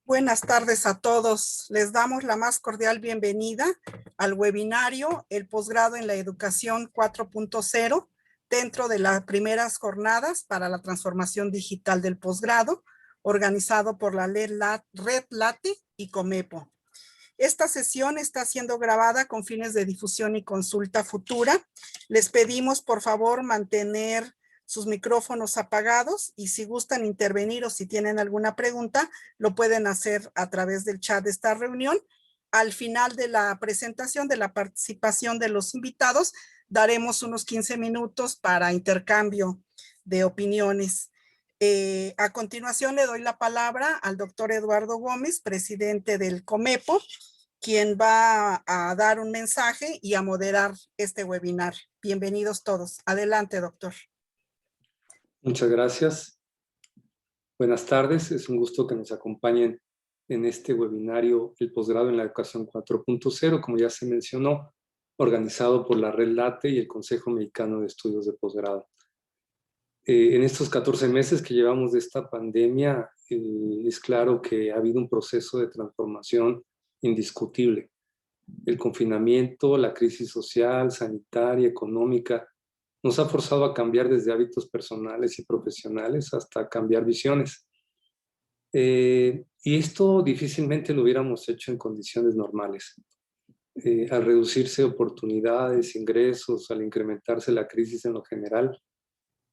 Buenas tardes a todos. Les damos la más cordial bienvenida al webinario El posgrado en la educación 4.0 dentro de las primeras jornadas para la transformación digital del posgrado, organizado por la Red Late y Comepo. Esta sesión está siendo grabada con fines de difusión y consulta futura. Les pedimos, por favor, mantener sus micrófonos apagados y si gustan intervenir o si tienen alguna pregunta, lo pueden hacer a través del chat de esta reunión. Al final de la presentación, de la participación de los invitados, daremos unos 15 minutos para intercambio de opiniones. A continuación le doy la palabra al doctor Eduardo Gómez, presidente del Comepo, quien va a dar un mensaje y a moderar este webinar. Bienvenidos todos. Adelante, doctor. Muchas gracias. Buenas tardes. Es un gusto que nos acompañen en este webinario El posgrado en la educación 4.0, como ya se mencionó, organizado por la Red Late y el Consejo Mexicano de Estudios de Posgrado. En estos 14 meses que llevamos de esta pandemia, es claro que ha habido un proceso de transformación indiscutible. El confinamiento, la crisis social, sanitaria, económica, nos ha forzado a cambiar desde hábitos personales y profesionales hasta cambiar visiones. Y esto difícilmente lo hubiéramos hecho en condiciones normales. Al reducirse oportunidades, ingresos, al incrementarse la crisis en lo general,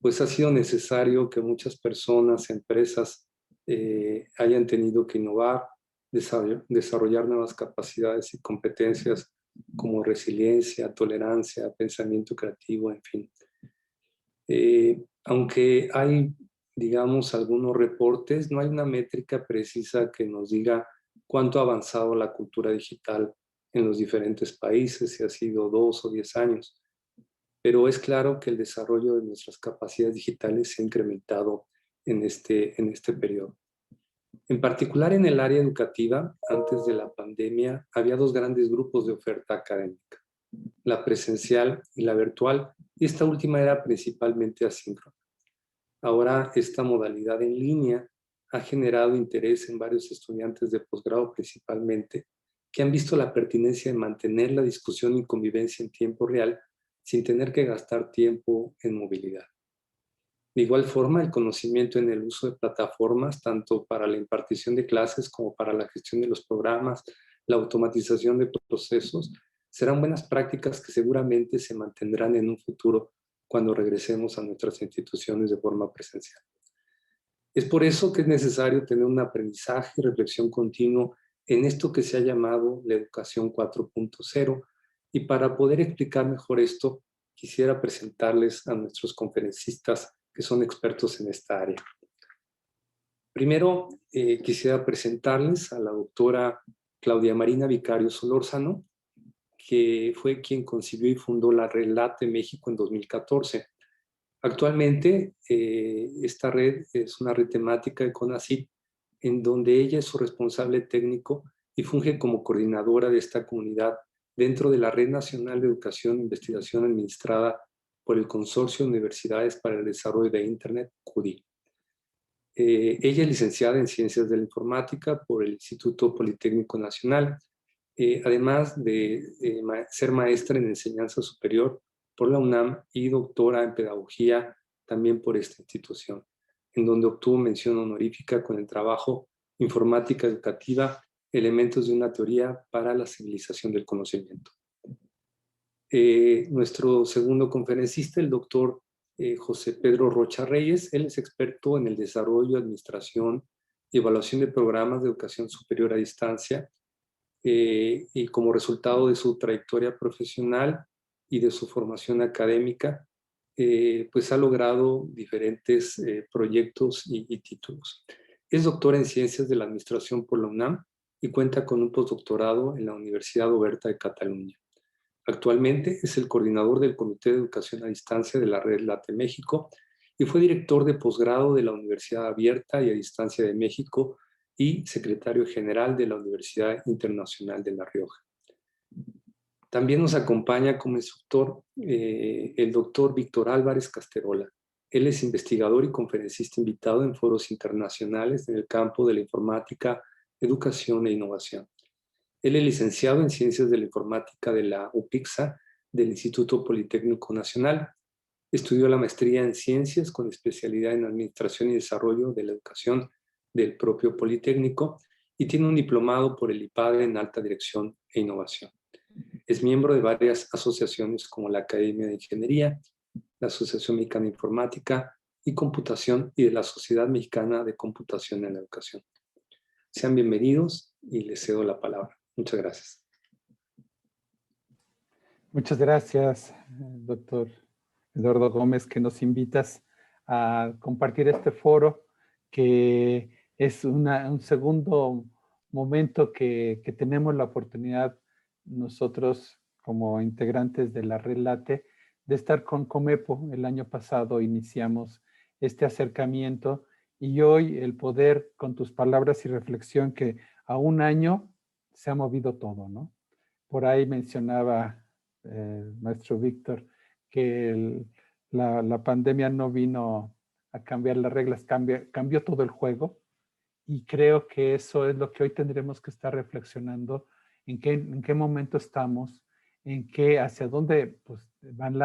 pues ha sido necesario que muchas personas, empresas, hayan tenido que innovar, desarrollar nuevas capacidades y competencias como resiliencia, tolerancia, pensamiento creativo, en fin. Aunque hay, digamos, algunos reportes, no hay una métrica precisa que nos diga cuánto ha avanzado la cultura digital en los diferentes países, si ha sido 2 o 10 años. Pero es claro que el desarrollo de nuestras capacidades digitales se ha incrementado en este periodo. En particular en el área educativa, antes de la pandemia, había 2 grandes grupos de oferta académica, la presencial y la virtual, y esta última era principalmente asíncrona. Ahora esta modalidad en línea ha generado interés en varios estudiantes de posgrado principalmente, que han visto la pertinencia de mantener la discusión y convivencia en tiempo real sin tener que gastar tiempo en movilidad. De igual forma, el conocimiento en el uso de plataformas, tanto para la impartición de clases como para la gestión de los programas, la automatización de procesos, serán buenas prácticas que seguramente se mantendrán en un futuro cuando regresemos a nuestras instituciones de forma presencial. Es por eso que es necesario tener un aprendizaje y reflexión continuo en esto que se ha llamado la educación 4.0, y para poder explicar mejor esto, quisiera presentarles a nuestros conferencistas que son expertos en esta área. Primero, quisiera presentarles a la doctora Claudia Marina Vicario Solórzano, que fue quien concibió y fundó la Red Late México en 2014. Actualmente, esta red es una red temática de CONACYT, en donde ella es su responsable técnico y funge como coordinadora de esta comunidad dentro de la Red Nacional de Educación e Investigación administrada por el Consorcio de Universidades para el Desarrollo de Internet, CUDI. Ella es licenciada en Ciencias de la Informática por el Instituto Politécnico Nacional, además de ser maestra en Enseñanza Superior por la UNAM y doctora en Pedagogía también por esta institución, en donde obtuvo mención honorífica con el trabajo Informática Educativa, elementos de una teoría para la civilización del conocimiento. Nuestro segundo conferencista, el doctor José Pedro Rocha Reyes, él es experto en el desarrollo, administración y evaluación de programas de educación superior a distancia, y como resultado de su trayectoria profesional y de su formación académica, pues ha logrado diferentes proyectos y títulos. Es doctor en Ciencias de la Administración por la UNAM y cuenta con un postdoctorado en la Universidad Oberta de Cataluña. Actualmente es el coordinador del Comité de Educación a Distancia de la Red Late México y fue director de posgrado de la Universidad Abierta y a Distancia de México y secretario general de la Universidad Internacional de La Rioja. También nos acompaña como instructor el doctor Víctor Álvarez Casterola. Él es investigador y conferencista invitado en foros internacionales en el campo de la informática, educación e innovación. Él es licenciado en Ciencias de la Informática de la UPIXA del Instituto Politécnico Nacional. Estudió la maestría en Ciencias con especialidad en Administración y Desarrollo de la Educación del propio Politécnico y tiene un diplomado por el IPADE en Alta Dirección e Innovación. Es miembro de varias asociaciones como la Academia de Ingeniería, la Asociación Mexicana de Informática y Computación y de la Sociedad Mexicana de Computación en la Educación. Sean bienvenidos y les cedo la palabra. Muchas gracias. Muchas gracias, doctor Eduardo Gómez, que nos invitas a compartir este foro, que es un segundo momento que tenemos la oportunidad nosotros como integrantes de la Red LATE de estar con Comepo. El año pasado iniciamos este acercamiento y hoy el poder, con tus palabras y reflexión, que a un año se ha movido todo, ¿no? Por ahí mencionaba maestro Víctor que la pandemia no vino a cambiar las reglas, cambió todo el juego, y creo que eso es lo que hoy tendremos que estar reflexionando, en qué momento estamos, hacia dónde pues, van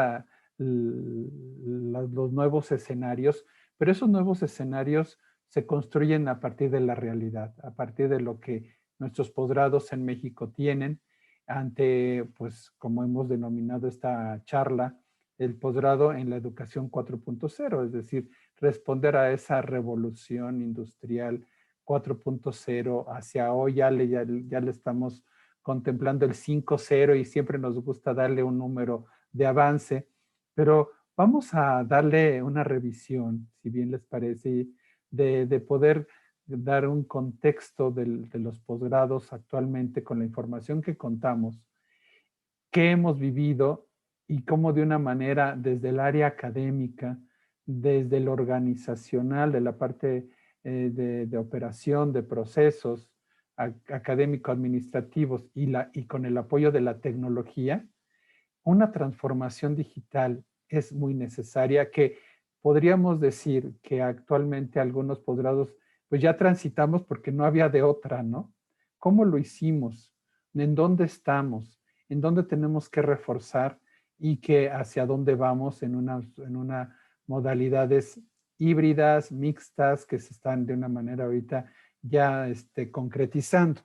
los nuevos escenarios, pero esos nuevos escenarios se construyen a partir de la realidad, a partir de lo que nuestros posgrados en México tienen, ante, pues, como hemos denominado esta charla, el posgrado en la educación 4.0, es decir, responder a esa revolución industrial 4.0 hacia hoy. Ya le estamos contemplando el 5.0 y siempre nos gusta darle un número de avance, pero vamos a darle una revisión, si bien les parece, de poder dar un contexto de los posgrados actualmente con la información que contamos, qué hemos vivido y cómo de una manera desde el área académica, desde lo organizacional, de la parte de operación, de procesos académico-administrativos y con el apoyo de la tecnología, una transformación digital es muy necesaria, que podríamos decir que actualmente algunos posgrados pues ya transitamos porque no había de otra, ¿no? ¿Cómo lo hicimos? ¿En dónde estamos? ¿En dónde tenemos que reforzar? Y que hacia dónde vamos en una modalidades híbridas, mixtas, que se están de una manera ahorita ya concretizando.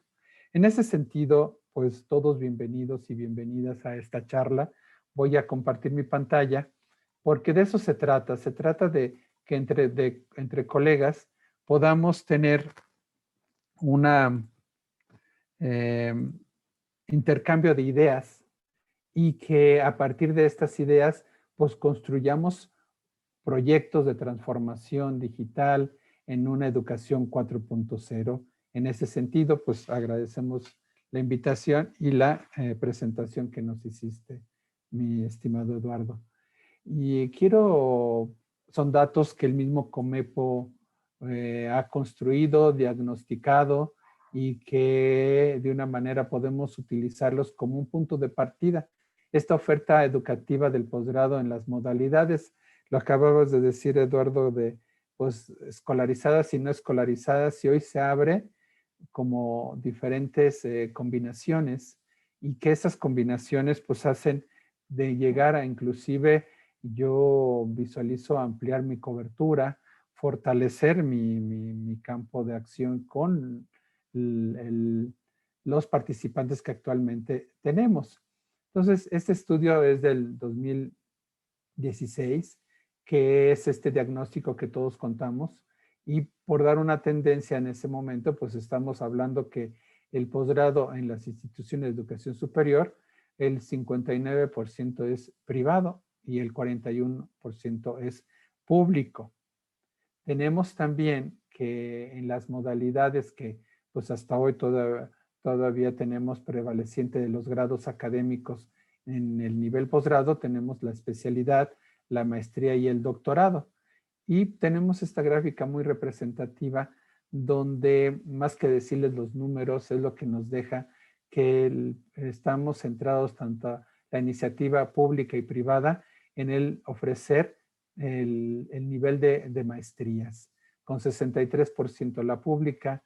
En ese sentido, pues todos bienvenidos y bienvenidas a esta charla. Voy a compartir mi pantalla porque de eso se trata. Se trata de que entre colegas podamos tener una intercambio de ideas y que a partir de estas ideas pues construyamos proyectos de transformación digital en una educación 4.0. En ese sentido, pues agradecemos la invitación y la presentación que nos hiciste, mi estimado Eduardo. Y son datos que el mismo Comepo ha construido, diagnosticado, y que de una manera podemos utilizarlos como un punto de partida. Esta oferta educativa del posgrado en las modalidades, lo acababas de decir, Eduardo, de pues escolarizadas y no escolarizadas, y hoy se abre como diferentes combinaciones, y que esas combinaciones pues hacen de llegar a inclusive, yo visualizo ampliar mi cobertura, fortalecer mi campo de acción con los participantes que actualmente tenemos. Entonces, este estudio es del 2016, que es este diagnóstico que todos contamos, y por dar una tendencia en ese momento, pues estamos hablando que el posgrado en las instituciones de educación superior, el 59% es privado y el 41% es público. Tenemos también que en las modalidades que pues hasta hoy todavía tenemos prevaleciente de los grados académicos en el nivel posgrado, tenemos la especialidad, la maestría y el doctorado. Y tenemos esta gráfica muy representativa donde, más que decirles los números, es lo que nos deja que estamos centrados tanto a la iniciativa pública y privada en el ofrecer el nivel de maestrías, con 63% la pública,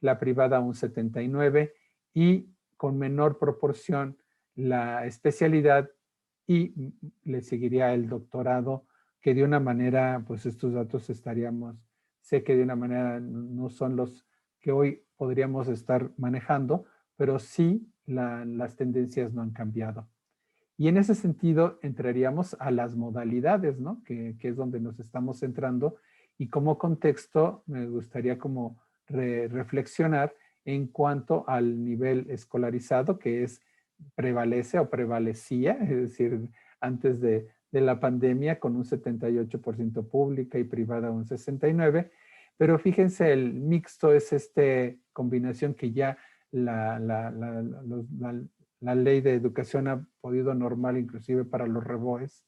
la privada un 79% y con menor proporción la especialidad y le seguiría el doctorado, que de una manera, pues estos datos sé que de una manera no son los que hoy podríamos estar manejando, pero sí las tendencias no han cambiado. Y en ese sentido entraríamos a las modalidades, ¿no? Que es donde nos estamos centrando. Y como contexto me gustaría como reflexionar en cuanto al nivel escolarizado, que prevalece o prevalecía, es decir, antes de la pandemia con un 78% pública y privada un 69%. Pero fíjense, el mixto es esta combinación que ya la ley de educación ha podido normar inclusive para los REBOEs,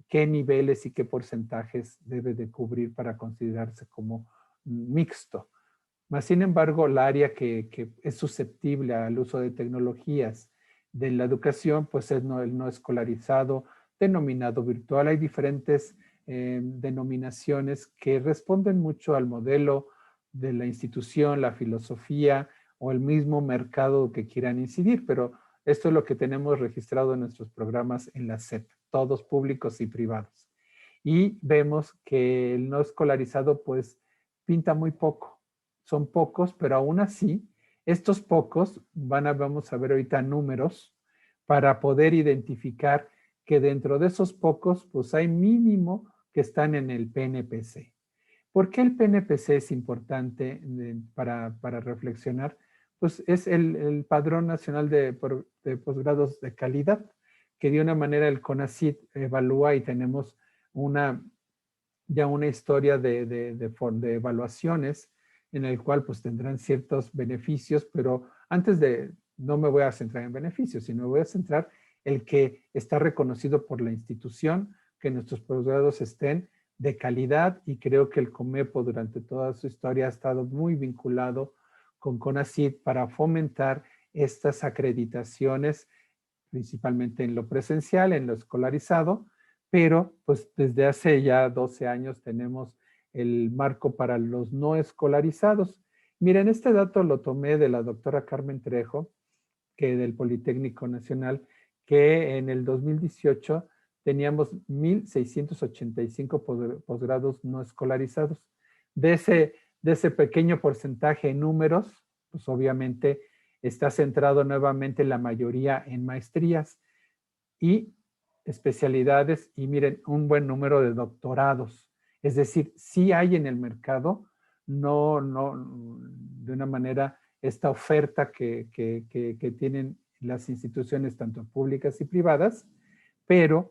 qué niveles y qué porcentajes debe de cubrir para considerarse como mixto. Mas, sin embargo, la área que es susceptible al uso de tecnologías de la educación, pues es el no escolarizado, denominado virtual. Hay diferentes denominaciones que responden mucho al modelo de la institución, la filosofía o el mismo mercado que quieran incidir, pero esto es lo que tenemos registrado en nuestros programas en la SEP, todos públicos y privados. Y vemos que el no escolarizado pues pinta muy poco. Son pocos, pero aún así, estos pocos, vamos a ver ahorita números para poder identificar que dentro de esos pocos, pues hay mínimo que están en el PNPC. ¿Por qué el PNPC es importante para reflexionar? Pues es el Padrón Nacional de Posgrados de Calidad, que de una manera el CONACYT evalúa y tenemos ya una historia de evaluaciones en el cual pues tendrán ciertos beneficios, pero no me voy a centrar en beneficios, sino me voy a centrar el que está reconocido por la institución, que nuestros posgrados estén de calidad, y creo que el COMEPO durante toda su historia ha estado muy vinculado con CONACYT para fomentar estas acreditaciones, principalmente en lo presencial, en lo escolarizado, pero pues desde hace ya 12 años tenemos el marco para los no escolarizados. Miren, este dato lo tomé de la doctora Carmen Trejo, que del Politécnico Nacional, que en el 2018 teníamos 1,685 posgrados no escolarizados. De ese pequeño porcentaje en números, pues obviamente está centrado nuevamente la mayoría en maestrías y especialidades, y miren, un buen número de doctorados. Es decir, sí hay en el mercado, no de una manera, esta oferta que tienen las instituciones tanto públicas y privadas, pero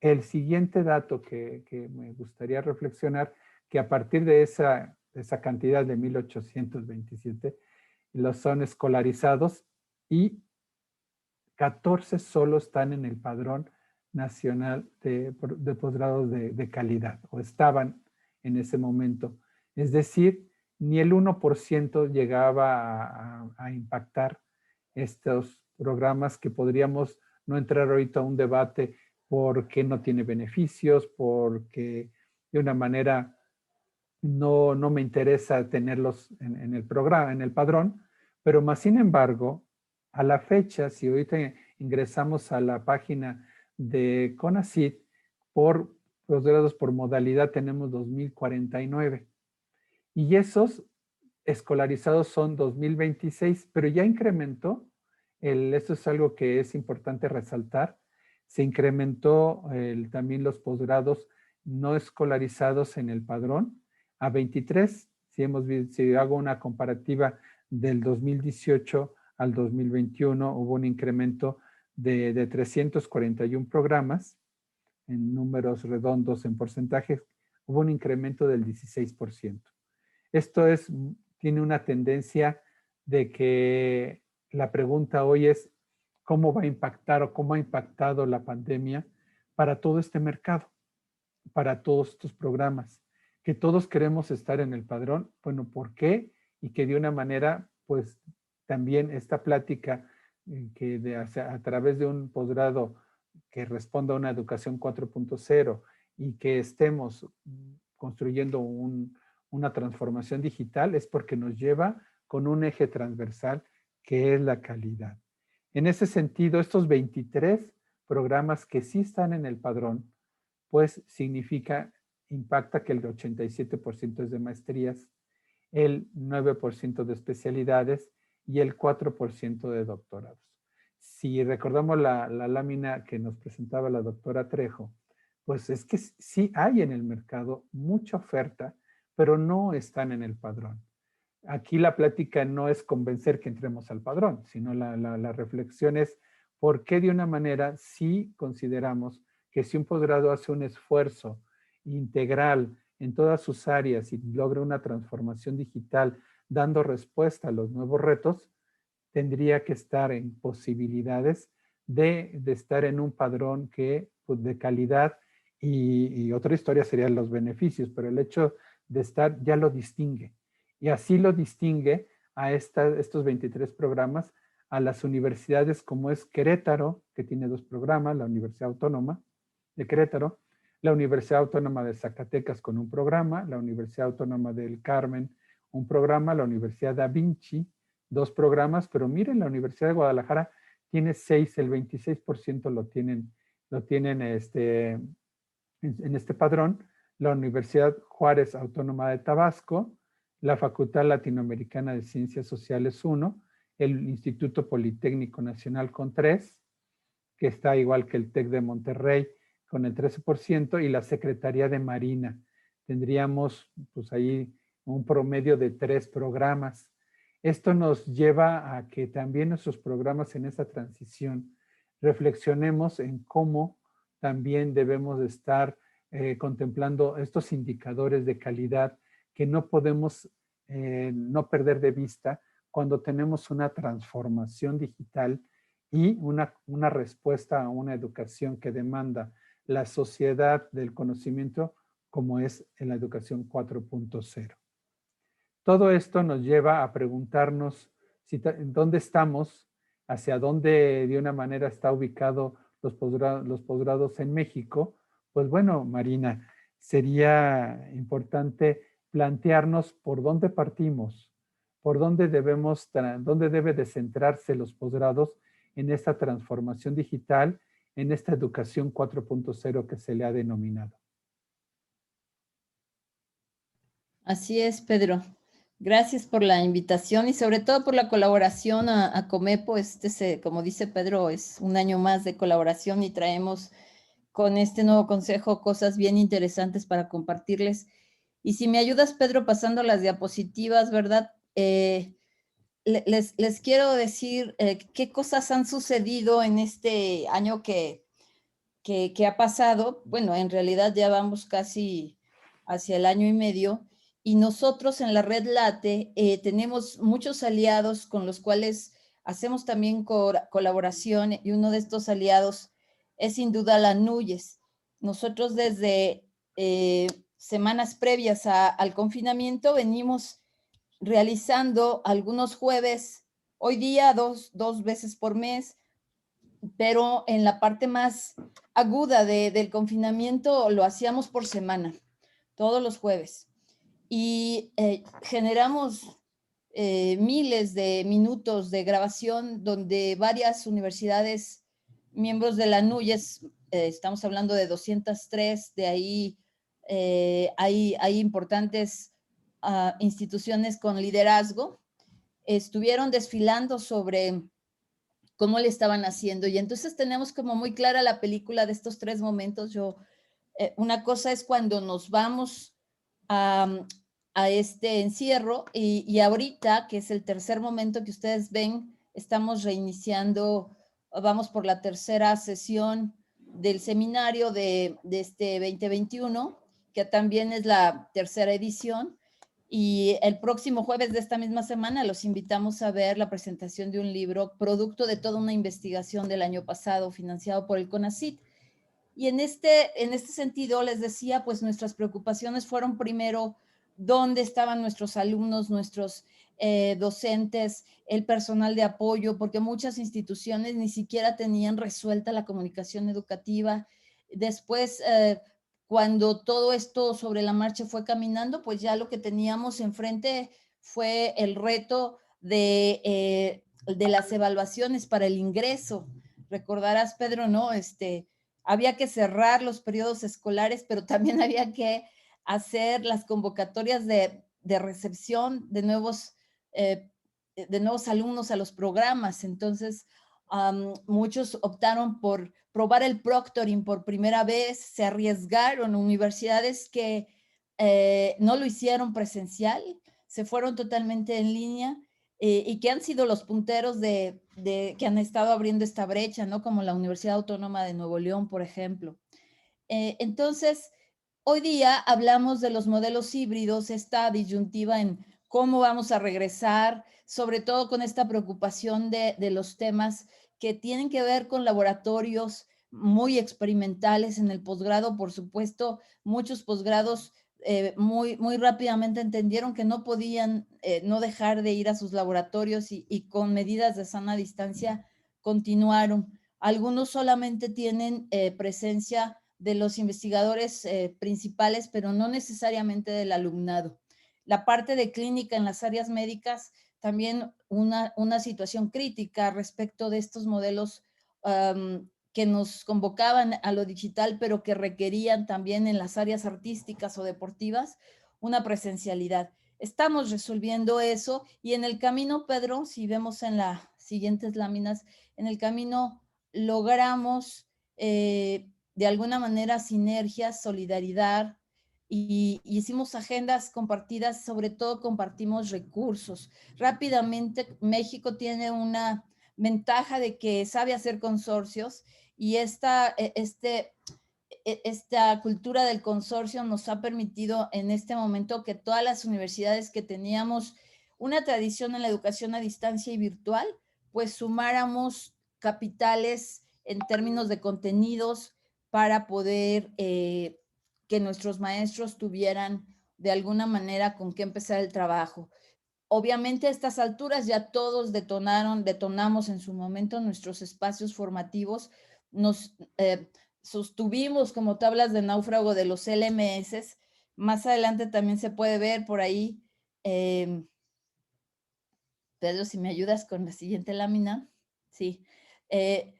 el siguiente dato que me gustaría reflexionar, que a partir de esa cantidad de 1,827, los son escolarizados y 14 solo están en el Padrón Nacional de Posgrados de Calidad, o estaban en ese momento. Es decir, ni el 1% llegaba a impactar estos programas, que podríamos no entrar ahorita a un debate porque no tiene beneficios, porque de una manera no me interesa tenerlos en el programa, en el padrón, pero más sin embargo, a la fecha, si ahorita ingresamos a la página de CONACYT, por posgrados por modalidad tenemos 2,049. Y esos escolarizados son 2,026, pero ya incrementó, esto es algo que es importante resaltar, se incrementó también los posgrados no escolarizados en el padrón a 23. Si hago una comparativa del 2018 al 2021, hubo un incremento de 341 programas, en números redondos, en porcentajes, hubo un incremento del 16%. Esto tiene una tendencia de que la pregunta hoy es cómo va a impactar o cómo ha impactado la pandemia para todo este mercado, para todos estos programas, que todos queremos estar en el padrón. Bueno, ¿por qué? Y que de una manera, pues también esta plática que a través de un posgrado que responda a una educación 4.0 y que estemos construyendo una transformación digital, es porque nos lleva con un eje transversal que es la calidad. En ese sentido, estos 23 programas que sí están en el padrón, pues impacta que el 87% es de maestrías, el 9% de especialidades y el 4% de doctorados. Si recordamos la lámina que nos presentaba la doctora Trejo, pues es que sí hay en el mercado mucha oferta, pero no están en el padrón. Aquí la plática no es convencer que entremos al padrón, sino la reflexión es por qué de una manera sí consideramos que si un posgrado hace un esfuerzo integral en todas sus áreas y logra una transformación digital dando respuesta a los nuevos retos, tendría que estar en posibilidades de estar en un padrón que, pues, de calidad y otra historia serían los beneficios, pero el hecho de estar ya lo distingue. Y así lo distingue a estos 23 programas a las universidades como es Querétaro, que tiene 2 programas, la Universidad Autónoma de Querétaro, la Universidad Autónoma de Zacatecas con un programa, la Universidad Autónoma del Carmen, un programa, la Universidad Da Vinci, 2 programas, pero miren, la Universidad de Guadalajara tiene 6, el 26% lo tienen en este padrón, la Universidad Juárez Autónoma de Tabasco, la Facultad Latinoamericana de Ciencias Sociales 1, el Instituto Politécnico Nacional con 3, que está igual que el TEC de Monterrey con el 13%, y la Secretaría de Marina. Tendríamos pues ahí un promedio de 3 programas. Esto nos lleva a que también nuestros programas en esta transición reflexionemos en cómo también debemos estar contemplando estos indicadores de calidad que no podemos no perder de vista cuando tenemos una transformación digital y una respuesta a una educación que demanda la sociedad del conocimiento como es en la educación 4.0. Todo esto nos lleva a preguntarnos dónde estamos, hacia dónde de una manera está ubicado los posgrados en México. Pues bueno, Marina, sería importante plantearnos por dónde partimos, por dónde debe de centrarse los posgrados en esta transformación digital, en esta educación 4.0 que se le ha denominado. Así es, Pedro. Gracias por la invitación y sobre todo por la colaboración a Comepo. Como dice Pedro, es un año más de colaboración y traemos con este nuevo consejo cosas bien interesantes para compartirles. Y si me ayudas, Pedro, pasando las diapositivas, ¿verdad? Les quiero decir qué cosas han sucedido en este año que ha pasado. Bueno, en realidad ya vamos casi hacia el año y medio. Y nosotros en la Red Late tenemos muchos aliados con los cuales hacemos también colaboración, y uno de estos aliados es sin duda la NUYES. Nosotros desde semanas previas al confinamiento venimos realizando algunos jueves, hoy día dos veces por mes, pero en la parte más aguda del confinamiento lo hacíamos por semana, todos los jueves. Y generamos miles de minutos de grabación donde varias universidades, miembros de la NUYES, estamos hablando de 203, de ahí hay importantes instituciones con liderazgo, estuvieron desfilando sobre cómo le estaban haciendo. Y entonces tenemos como muy clara la película de estos 3 momentos. Una cosa es cuando nos vamos a este encierro y ahorita, que es el tercer momento que ustedes ven, estamos reiniciando, vamos por la tercera sesión del seminario de este 2021, que también es la tercera edición. Y el próximo jueves de esta misma semana los invitamos a ver la presentación de un libro, producto de toda una investigación del año pasado, financiado por el CONACYT. Y en este sentido, les decía, pues nuestras preocupaciones fueron primero, dónde estaban nuestros alumnos, nuestros docentes, el personal de apoyo, porque muchas instituciones ni siquiera tenían resuelta la comunicación educativa. Después, cuando todo esto sobre la marcha fue caminando, pues ya lo que teníamos enfrente fue el reto de las evaluaciones para el ingreso. Recordarás, Pedro, ¿no? Había que cerrar los periodos escolares, pero también había que hacer las convocatorias de recepción de nuevos alumnos a los programas. Entonces, muchos optaron por probar el proctoring por primera vez, se arriesgaron. Universidades que no lo hicieron presencial, se fueron totalmente en línea, y que han sido los punteros que han estado abriendo esta brecha, ¿no? Como la Universidad Autónoma de Nuevo León, por ejemplo. Entonces, hoy día hablamos de los modelos híbridos, esta disyuntiva en cómo vamos a regresar, sobre todo con esta preocupación de los temas que tienen que ver con laboratorios muy experimentales en el posgrado. Por supuesto, muchos posgrados muy rápidamente entendieron que no podían no dejar de ir a sus laboratorios, y con medidas de sana distancia continuaron. Algunos solamente tienen presencia de los investigadores principales, pero no necesariamente del alumnado. La parte de clínica en las áreas médicas, también una situación crítica respecto de estos modelos que nos convocaban a lo digital, pero que requerían también en las áreas artísticas o deportivas una presencialidad. Estamos resolviendo eso, y en el camino, Pedro, si vemos en las siguientes láminas, en el camino logramos de alguna manera sinergias, solidaridad, y hicimos agendas compartidas. Sobre todo compartimos recursos. Rápidamente, México tiene una ventaja de que sabe hacer consorcios, y esta cultura del consorcio nos ha permitido en este momento que todas las universidades que teníamos una tradición en la educación a distancia y virtual, pues sumáramos capitales en términos de contenidos para poder que nuestros maestros tuvieran de alguna manera con qué empezar el trabajo. Obviamente a estas alturas ya todos detonamos en su momento nuestros espacios formativos, nos sostuvimos como tablas de náufrago de los LMS. Más adelante también se puede ver por ahí, Pedro, si me ayudas con la siguiente lámina. Sí. Se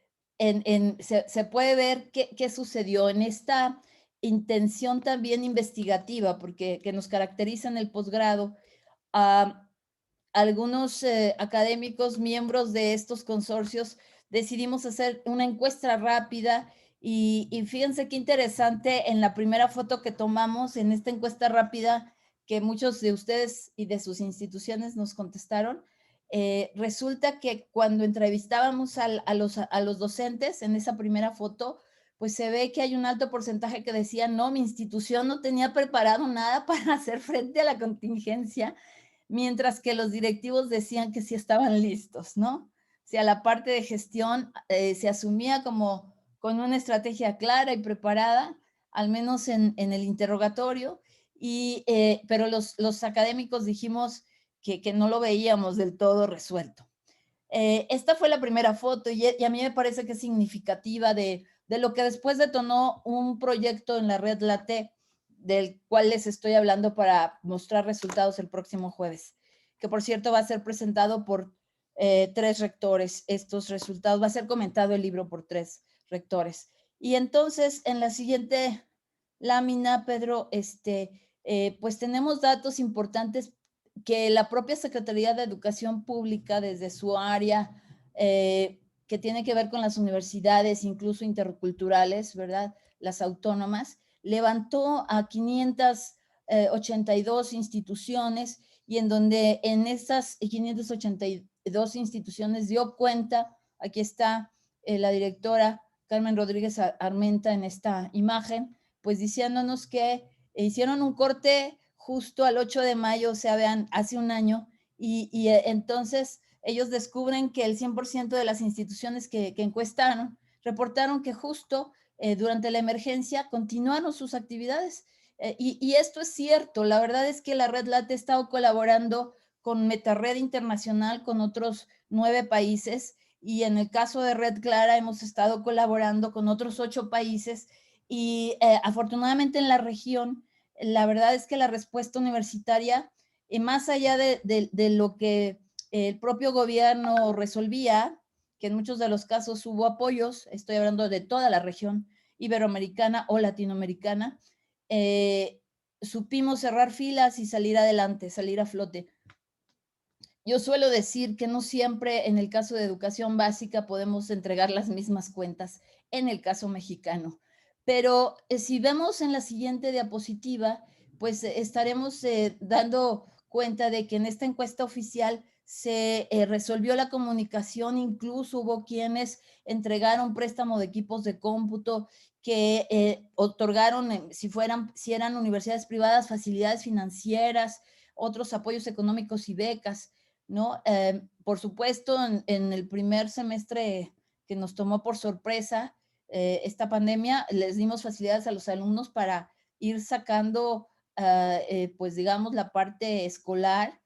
puede ver qué sucedió en esta intención también investigativa, porque que nos caracteriza en el posgrado. Algunos académicos, miembros de estos consorcios, decidimos hacer una encuesta rápida, y fíjense qué interesante. En la primera foto que tomamos en esta encuesta rápida, que muchos de ustedes y de sus instituciones nos contestaron, resulta que cuando entrevistábamos a los docentes en esa primera foto, pues se ve que hay un alto porcentaje que decía: no, mi institución no tenía preparado nada para hacer frente a la contingencia, mientras que los directivos decían que sí estaban listos, ¿no? O sea, la parte de gestión se asumía como con una estrategia clara y preparada, al menos en el interrogatorio, pero los académicos dijimos que no lo veíamos del todo resuelto. Esta fue la primera foto, y a mí me parece que es significativa de lo que después detonó un proyecto en la red LATE, del cual les estoy hablando para mostrar resultados el próximo jueves, que por cierto va a ser presentado por 3 rectores. Estos resultados, va a ser comentado el libro por 3 rectores. Y entonces, en la siguiente lámina, Pedro, pues tenemos datos importantes que la propia Secretaría de Educación Pública, desde su área, que tiene que ver con las universidades, incluso interculturales, ¿verdad?, las autónomas, levantó a 582 instituciones, y en donde en estas 582 instituciones dio cuenta. Aquí está la directora Carmen Rodríguez Armenta en esta imagen, pues diciéndonos que hicieron un corte justo al 8 de mayo, o sea, vean, hace un año, y entonces ellos descubren que el 100% de las instituciones que encuestaron reportaron que justo durante la emergencia continuaron sus actividades. Y esto es cierto. La verdad es que la Red LATE ha estado colaborando con MetaRed Internacional, con otros 9 países, y en el caso de Red Clara hemos estado colaborando con otros 8 países, y afortunadamente en la región, la verdad es que la respuesta universitaria, más allá de lo que el propio gobierno resolvía, que en muchos de los casos hubo apoyos, estoy hablando de toda la región iberoamericana o latinoamericana, supimos cerrar filas y salir adelante, salir a flote. Yo suelo decir que no siempre en el caso de educación básica podemos entregar las mismas cuentas en el caso mexicano. Pero si vemos en la siguiente diapositiva, pues estaremos dando cuenta de que en esta encuesta oficial se resolvió la comunicación, incluso hubo quienes entregaron préstamo de equipos de cómputo, que otorgaron, si eran universidades privadas, facilidades financieras, otros apoyos económicos y becas, ¿no? Por supuesto, en el primer semestre que nos tomó por sorpresa esta pandemia, les dimos facilidades a los alumnos para ir sacando, pues digamos, la parte escolar,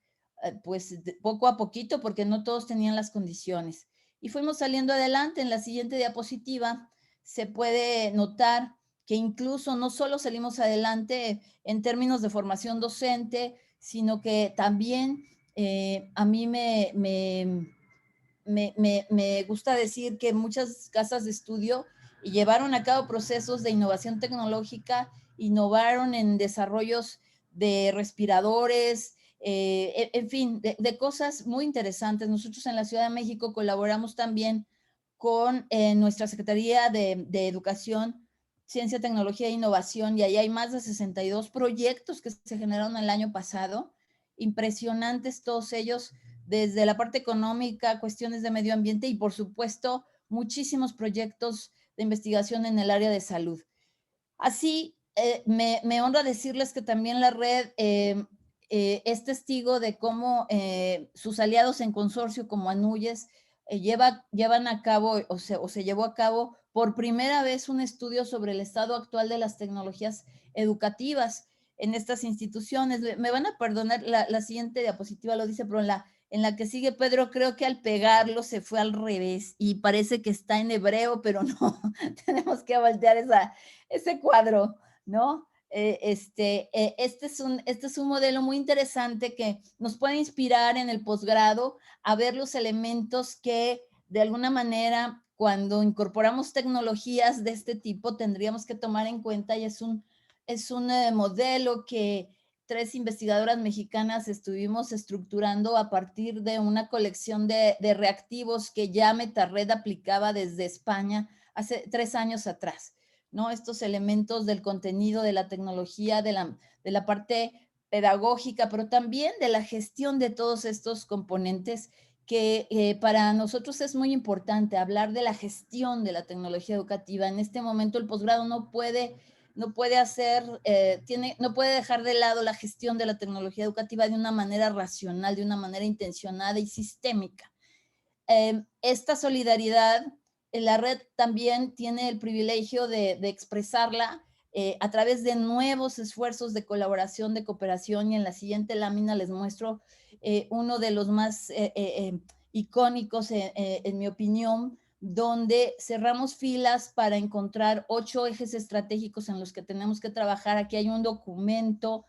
pues poco a poquito, porque no todos tenían las condiciones. Y fuimos saliendo adelante. En la siguiente diapositiva se puede notar que incluso no solo salimos adelante en términos de formación docente, sino que también a mí me gusta decir que muchas casas de estudio llevaron a cabo procesos de innovación tecnológica, innovaron en desarrollos de respiradores, en fin, de cosas muy interesantes. Nosotros en la Ciudad de México colaboramos también con nuestra Secretaría de Educación, Ciencia, Tecnología e Innovación, y ahí hay más de 62 proyectos que se generaron el año pasado, impresionantes todos ellos, desde la parte económica, cuestiones de medio ambiente y, por supuesto, muchísimos proyectos de investigación en el área de salud. Así, me honra decirles que también la red es testigo de cómo sus aliados en consorcio como ANUYES llevan a cabo o se llevó a cabo por primera vez un estudio sobre el estado actual de las tecnologías educativas en estas instituciones. Me van a perdonar, la siguiente diapositiva lo dice, pero en la que sigue, Pedro, creo que al pegarlo se fue al revés y parece que está en hebreo, pero no, tenemos que voltear ese cuadro, ¿no? Este es un modelo muy interesante que nos puede inspirar en el posgrado a ver los elementos que de alguna manera cuando incorporamos tecnologías de este tipo tendríamos que tomar en cuenta, y es un modelo que 3 investigadoras mexicanas estuvimos estructurando a partir de una colección de reactivos que ya MetaRed aplicaba desde España hace 3 años atrás, ¿no? Estos elementos del contenido, de la tecnología, de la parte pedagógica, pero también de la gestión de todos estos componentes que para nosotros es muy importante hablar de la gestión de la tecnología educativa. En este momento el posgrado no puede dejar de lado la gestión de la tecnología educativa de una manera racional, de una manera intencionada y sistémica. Esta solidaridad, la red también tiene el privilegio de expresarla a través de nuevos esfuerzos de colaboración, de cooperación, y en la siguiente lámina les muestro uno de los más icónicos, en mi opinión, donde cerramos filas para encontrar 8 ejes estratégicos en los que tenemos que trabajar. Aquí hay un documento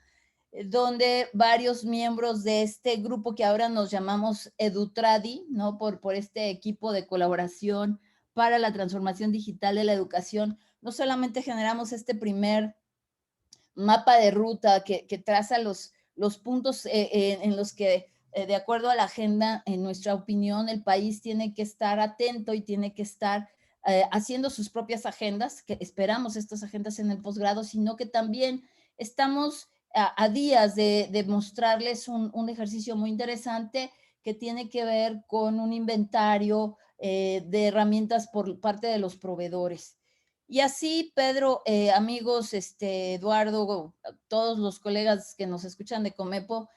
donde varios miembros de este grupo que ahora nos llamamos EduTradi, ¿no? Por este equipo de colaboración para la transformación digital de la educación, no solamente generamos este primer mapa de ruta que traza los puntos en los que, de acuerdo a la agenda, en nuestra opinión, el país tiene que estar atento y tiene que estar haciendo sus propias agendas, que esperamos estas agendas en el posgrado, sino que también estamos a días de mostrarles un ejercicio muy interesante que tiene que ver con un inventario de herramientas por parte de los proveedores. Y así, Pedro, amigos, Eduardo, todos los colegas que nos escuchan de Comepo,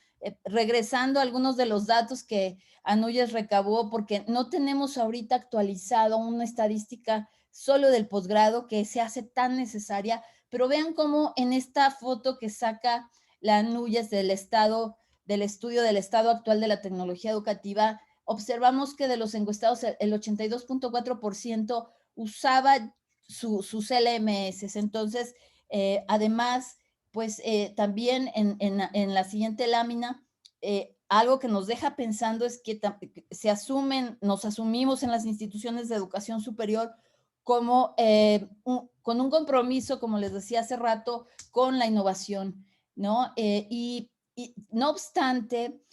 regresando a algunos de los datos que ANUYES recabó, porque no tenemos ahorita actualizado una estadística solo del posgrado que se hace tan necesaria, pero vean cómo en esta foto que saca la ANUYES del estudio del estado actual de la tecnología educativa, observamos que de los encuestados el 82.4% usaba sus LMS. Entonces, además, pues también en la siguiente lámina, algo que nos deja pensando es que nos asumimos en las instituciones de educación superior como con un compromiso, como les decía hace rato, con la innovación, ¿no? Y no obstante,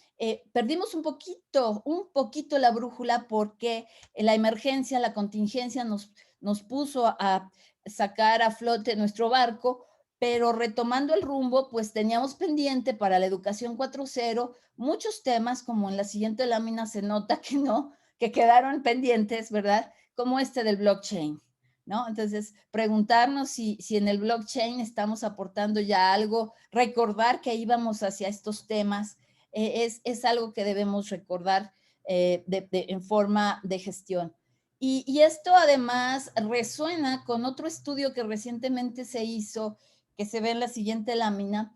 perdimos un poquito la brújula porque la emergencia, la contingencia nos puso a sacar a flote nuestro barco, pero retomando el rumbo, pues teníamos pendiente para la educación 4.0 muchos temas, como en la siguiente lámina se nota que quedaron pendientes, ¿verdad? Como este del blockchain, ¿no? Entonces, preguntarnos si en el blockchain estamos aportando ya algo, recordar que íbamos hacia estos temas, es algo que debemos recordar en forma de gestión. Y esto además resuena con otro estudio que recientemente se hizo, que se ve en la siguiente lámina,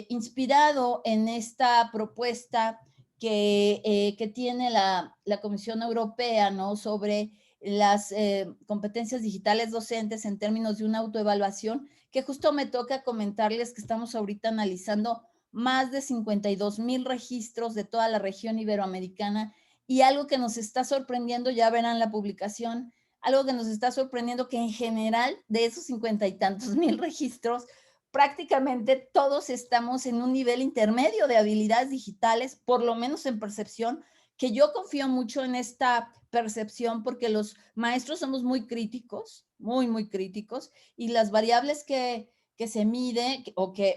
inspirado en esta propuesta que tiene la Comisión Europea, ¿no? Sobre las competencias digitales docentes en términos de una autoevaluación, que justo me toca comentarles que estamos ahorita analizando más de 52,000 registros de toda la región iberoamericana, y algo que nos está sorprendiendo, ya verán la publicación, algo que nos está sorprendiendo, que en general de esos 50 y tantos mil registros, prácticamente todos estamos en un nivel intermedio de habilidades digitales, por lo menos en percepción, que yo confío mucho en esta percepción porque los maestros somos muy críticos, muy críticos, y las variables que se mide o que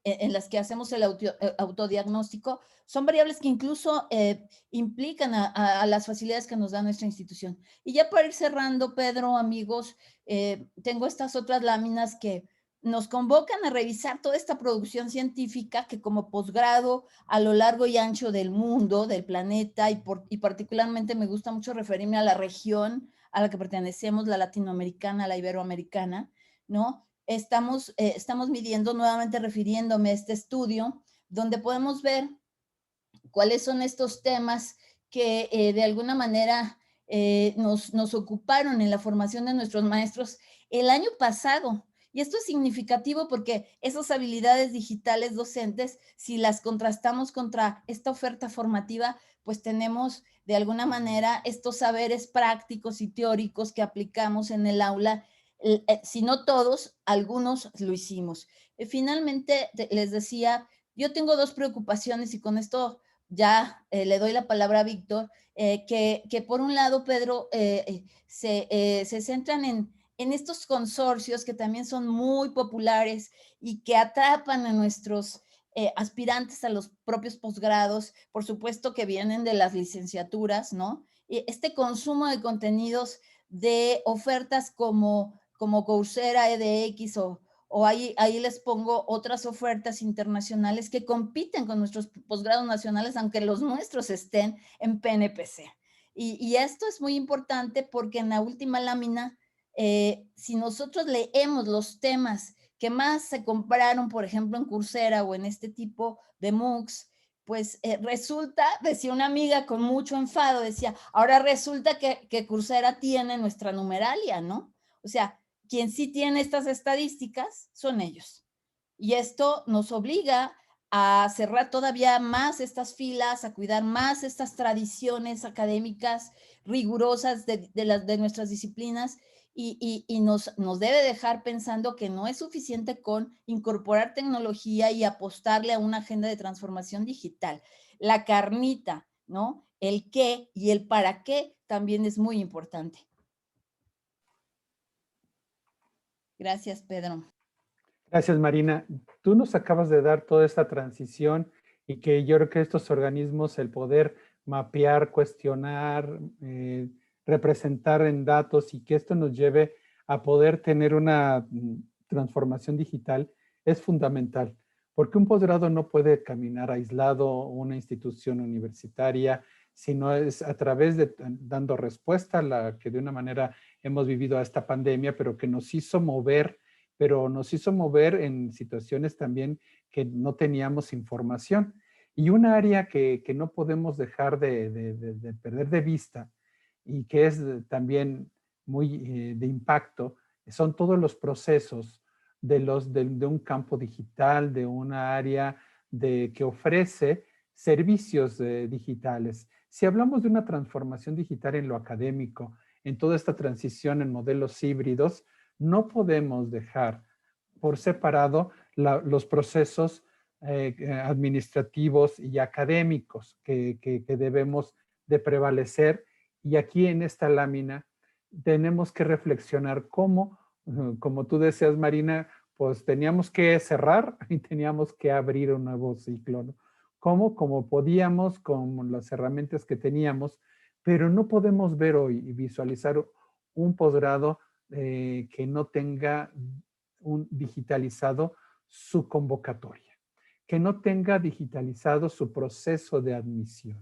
en las que hacemos el autodiagnóstico, son variables que incluso implican a las facilidades que nos da nuestra institución. Y ya para ir cerrando, Pedro, amigos, tengo estas otras láminas que nos convocan a revisar toda esta producción científica que como posgrado a lo largo y ancho del mundo, del planeta, y particularmente me gusta mucho referirme a la región a la que pertenecemos, la latinoamericana, la iberoamericana, ¿no? Estamos midiendo, nuevamente refiriéndome a este estudio, donde podemos ver cuáles son estos temas que de alguna manera nos ocuparon en la formación de nuestros maestros el año pasado. Y esto es significativo porque esas habilidades digitales docentes, si las contrastamos contra esta oferta formativa, pues tenemos de alguna manera estos saberes prácticos y teóricos que aplicamos en el aula. Si no todos, algunos lo hicimos. Finalmente, les decía, yo tengo dos preocupaciones y con esto ya le doy la palabra a Víctor, que por un lado, Pedro, se centran en estos consorcios que también son muy populares y que atrapan a nuestros aspirantes a los propios posgrados, por supuesto que vienen de las licenciaturas, ¿no? Este consumo de contenidos de ofertas como Coursera, edX o ahí les pongo otras ofertas internacionales que compiten con nuestros posgrados nacionales, aunque los nuestros estén en PNPC. Y esto es muy importante porque en la última lámina, si nosotros leemos los temas que más se compraron, por ejemplo, en Coursera o en este tipo de MOOCs, pues resulta, decía una amiga con mucho enfado, decía, ahora resulta que Coursera tiene nuestra numeralia, ¿no? O sea, quien sí tiene estas estadísticas son ellos. Y esto nos obliga a cerrar todavía más estas filas, a cuidar más estas tradiciones académicas rigurosas de nuestras disciplinas y nos debe dejar pensando que no es suficiente con incorporar tecnología y apostarle a una agenda de transformación digital. La carnita, ¿no? El qué y el para qué también es muy importante. Gracias, Pedro. Gracias, Marina. Tú nos acabas de dar toda esta transición y que yo creo que estos organismos, el poder mapear, cuestionar, representar en datos y que esto nos lleve a poder tener una transformación digital es fundamental, porque un posgrado no puede caminar aislado una institución universitaria, sino es a través de dando respuesta a la que de una manera hemos vivido a esta pandemia, pero que nos hizo mover en situaciones también que no teníamos información. Y un área que no podemos dejar de perder de vista y que es también muy de impacto son todos los procesos de un campo digital, de una área que ofrece servicios digitales. Si hablamos de una transformación digital en lo académico, en toda esta transición en modelos híbridos, no podemos dejar por separado los procesos administrativos y académicos que debemos de prevalecer. Y aquí en esta lámina tenemos que reflexionar cómo, como tú decías, Marina, pues teníamos que cerrar y teníamos que abrir un nuevo ciclo, ¿no? ¿Cómo? Como podíamos, con las herramientas que teníamos, pero no podemos ver hoy y visualizar un posgrado que no tenga digitalizado su convocatoria, que no tenga digitalizado su proceso de admisión,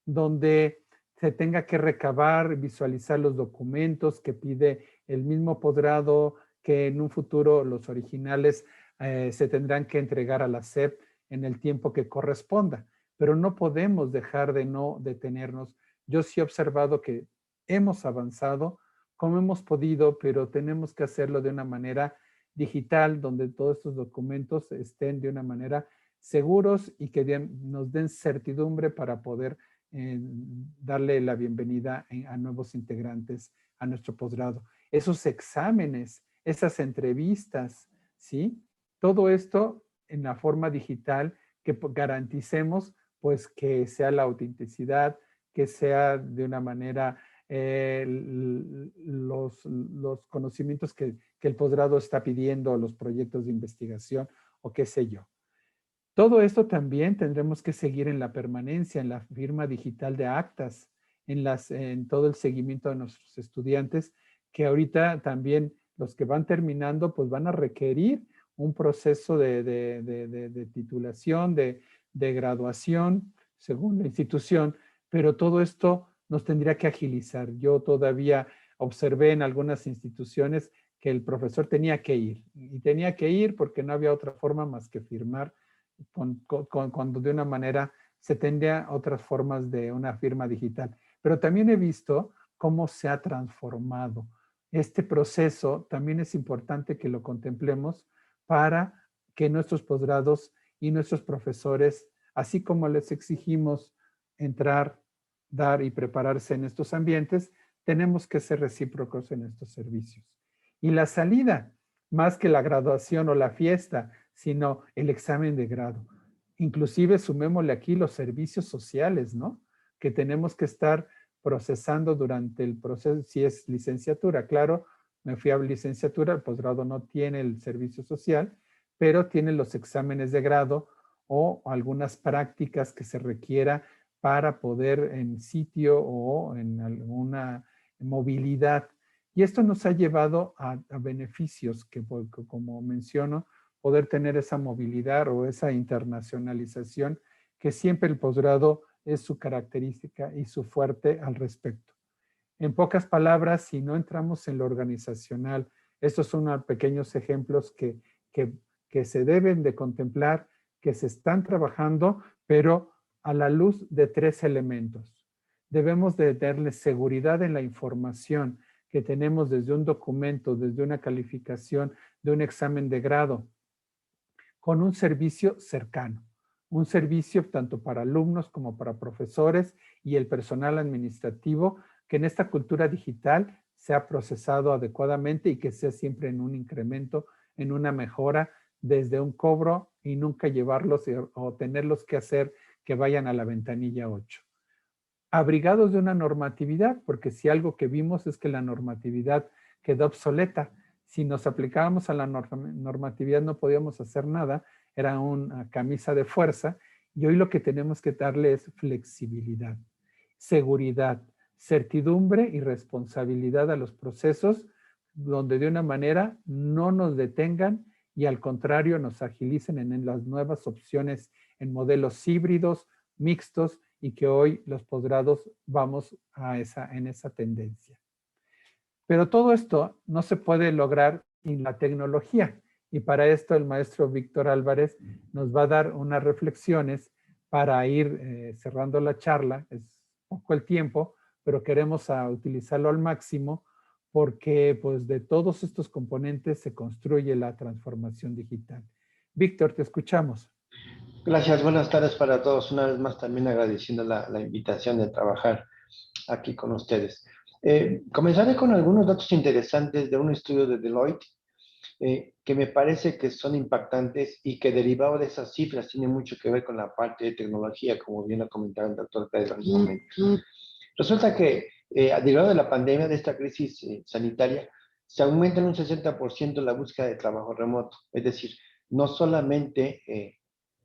donde se tenga que recabar, visualizar los documentos que pide el mismo posgrado, que en un futuro los originales se tendrán que entregar a la SEP en el tiempo que corresponda. Pero no podemos dejar de no detenernos. Yo sí he observado que hemos avanzado como hemos podido, pero tenemos que hacerlo de una manera digital, donde todos estos documentos estén de una manera seguros y que nos den certidumbre para poder darle la bienvenida a nuevos integrantes a nuestro posgrado. Esos exámenes, esas entrevistas, ¿sí? Todo esto en la forma digital que garanticemos pues que sea la autenticidad, que sea de una manera los conocimientos que el posgrado está pidiendo, los proyectos de investigación o qué sé yo. Todo esto también tendremos que seguir en la permanencia, en la firma digital de actas, en todo el seguimiento de nuestros estudiantes, que ahorita también los que van terminando pues van a requerir un proceso de titulación, de graduación, según la institución, pero todo esto nos tendría que agilizar. Yo todavía observé en algunas instituciones que el profesor tenía que ir, y tenía que ir porque no había otra forma más que firmar cuando de una manera se tendría otras formas de una firma digital. Pero también he visto cómo se ha transformado. Este proceso también es importante que lo contemplemos para que nuestros posgrados y nuestros profesores, así como les exigimos entrar, dar y prepararse en estos ambientes, tenemos que ser recíprocos en estos servicios. Y la salida, más que la graduación o la fiesta, sino el examen de grado. Inclusive sumémosle aquí los servicios sociales, ¿no? Que tenemos que estar procesando durante el proceso, si es licenciatura. Claro, me fui a licenciatura, el posgrado no tiene el servicio social, pero tiene los exámenes de grado o algunas prácticas que se requiera para poder en sitio o en alguna movilidad. Y esto nos ha llevado a beneficios que, como menciono, poder tener esa movilidad o esa internacionalización que siempre el posgrado es su característica y su fuerte al respecto. En pocas palabras, si no entramos en lo organizacional, estos son pequeños ejemplos que se deben de contemplar, que se están trabajando, pero a la luz de 3 elementos. Debemos de darle seguridad en la información que tenemos desde un documento, desde una calificación, de un examen de grado, con un servicio cercano, un servicio tanto para alumnos como para profesores y el personal administrativo, que en esta cultura digital sea procesado adecuadamente y que sea siempre en un incremento, en una mejora, desde un cobro y nunca llevarlos o tenerlos que hacer que vayan a la ventanilla 8. Abrigados de una normatividad, porque si algo que vimos es que la normatividad quedó obsoleta. Si nos aplicábamos a la normatividad no podíamos hacer nada, era una camisa de fuerza, y hoy lo que tenemos que darle es flexibilidad, seguridad, certidumbre y responsabilidad a los procesos, donde de una manera no nos detengan y al contrario nos agilicen en las nuevas opciones en modelos híbridos, mixtos, y que hoy los posgrados vamos en esa tendencia. Pero todo esto no se puede lograr sin la tecnología, y para esto el maestro Víctor Álvarez nos va a dar unas reflexiones para ir cerrando la charla. Es poco el tiempo, pero queremos utilizarlo al máximo porque pues de todos estos componentes se construye la transformación digital. Víctor, te escuchamos. Gracias, buenas tardes para todos. Una vez más también agradeciendo la invitación de trabajar aquí con ustedes. Comenzaré con algunos datos interesantes de un estudio de Deloitte que me parece que son impactantes y que derivado de esas cifras tiene mucho que ver con la parte de tecnología, como bien lo comentaba el doctor Pedro en un momento. Resulta que derivado de la pandemia, de esta crisis sanitaria, se aumenta en un 60% la búsqueda de trabajo remoto. Es decir, no solamente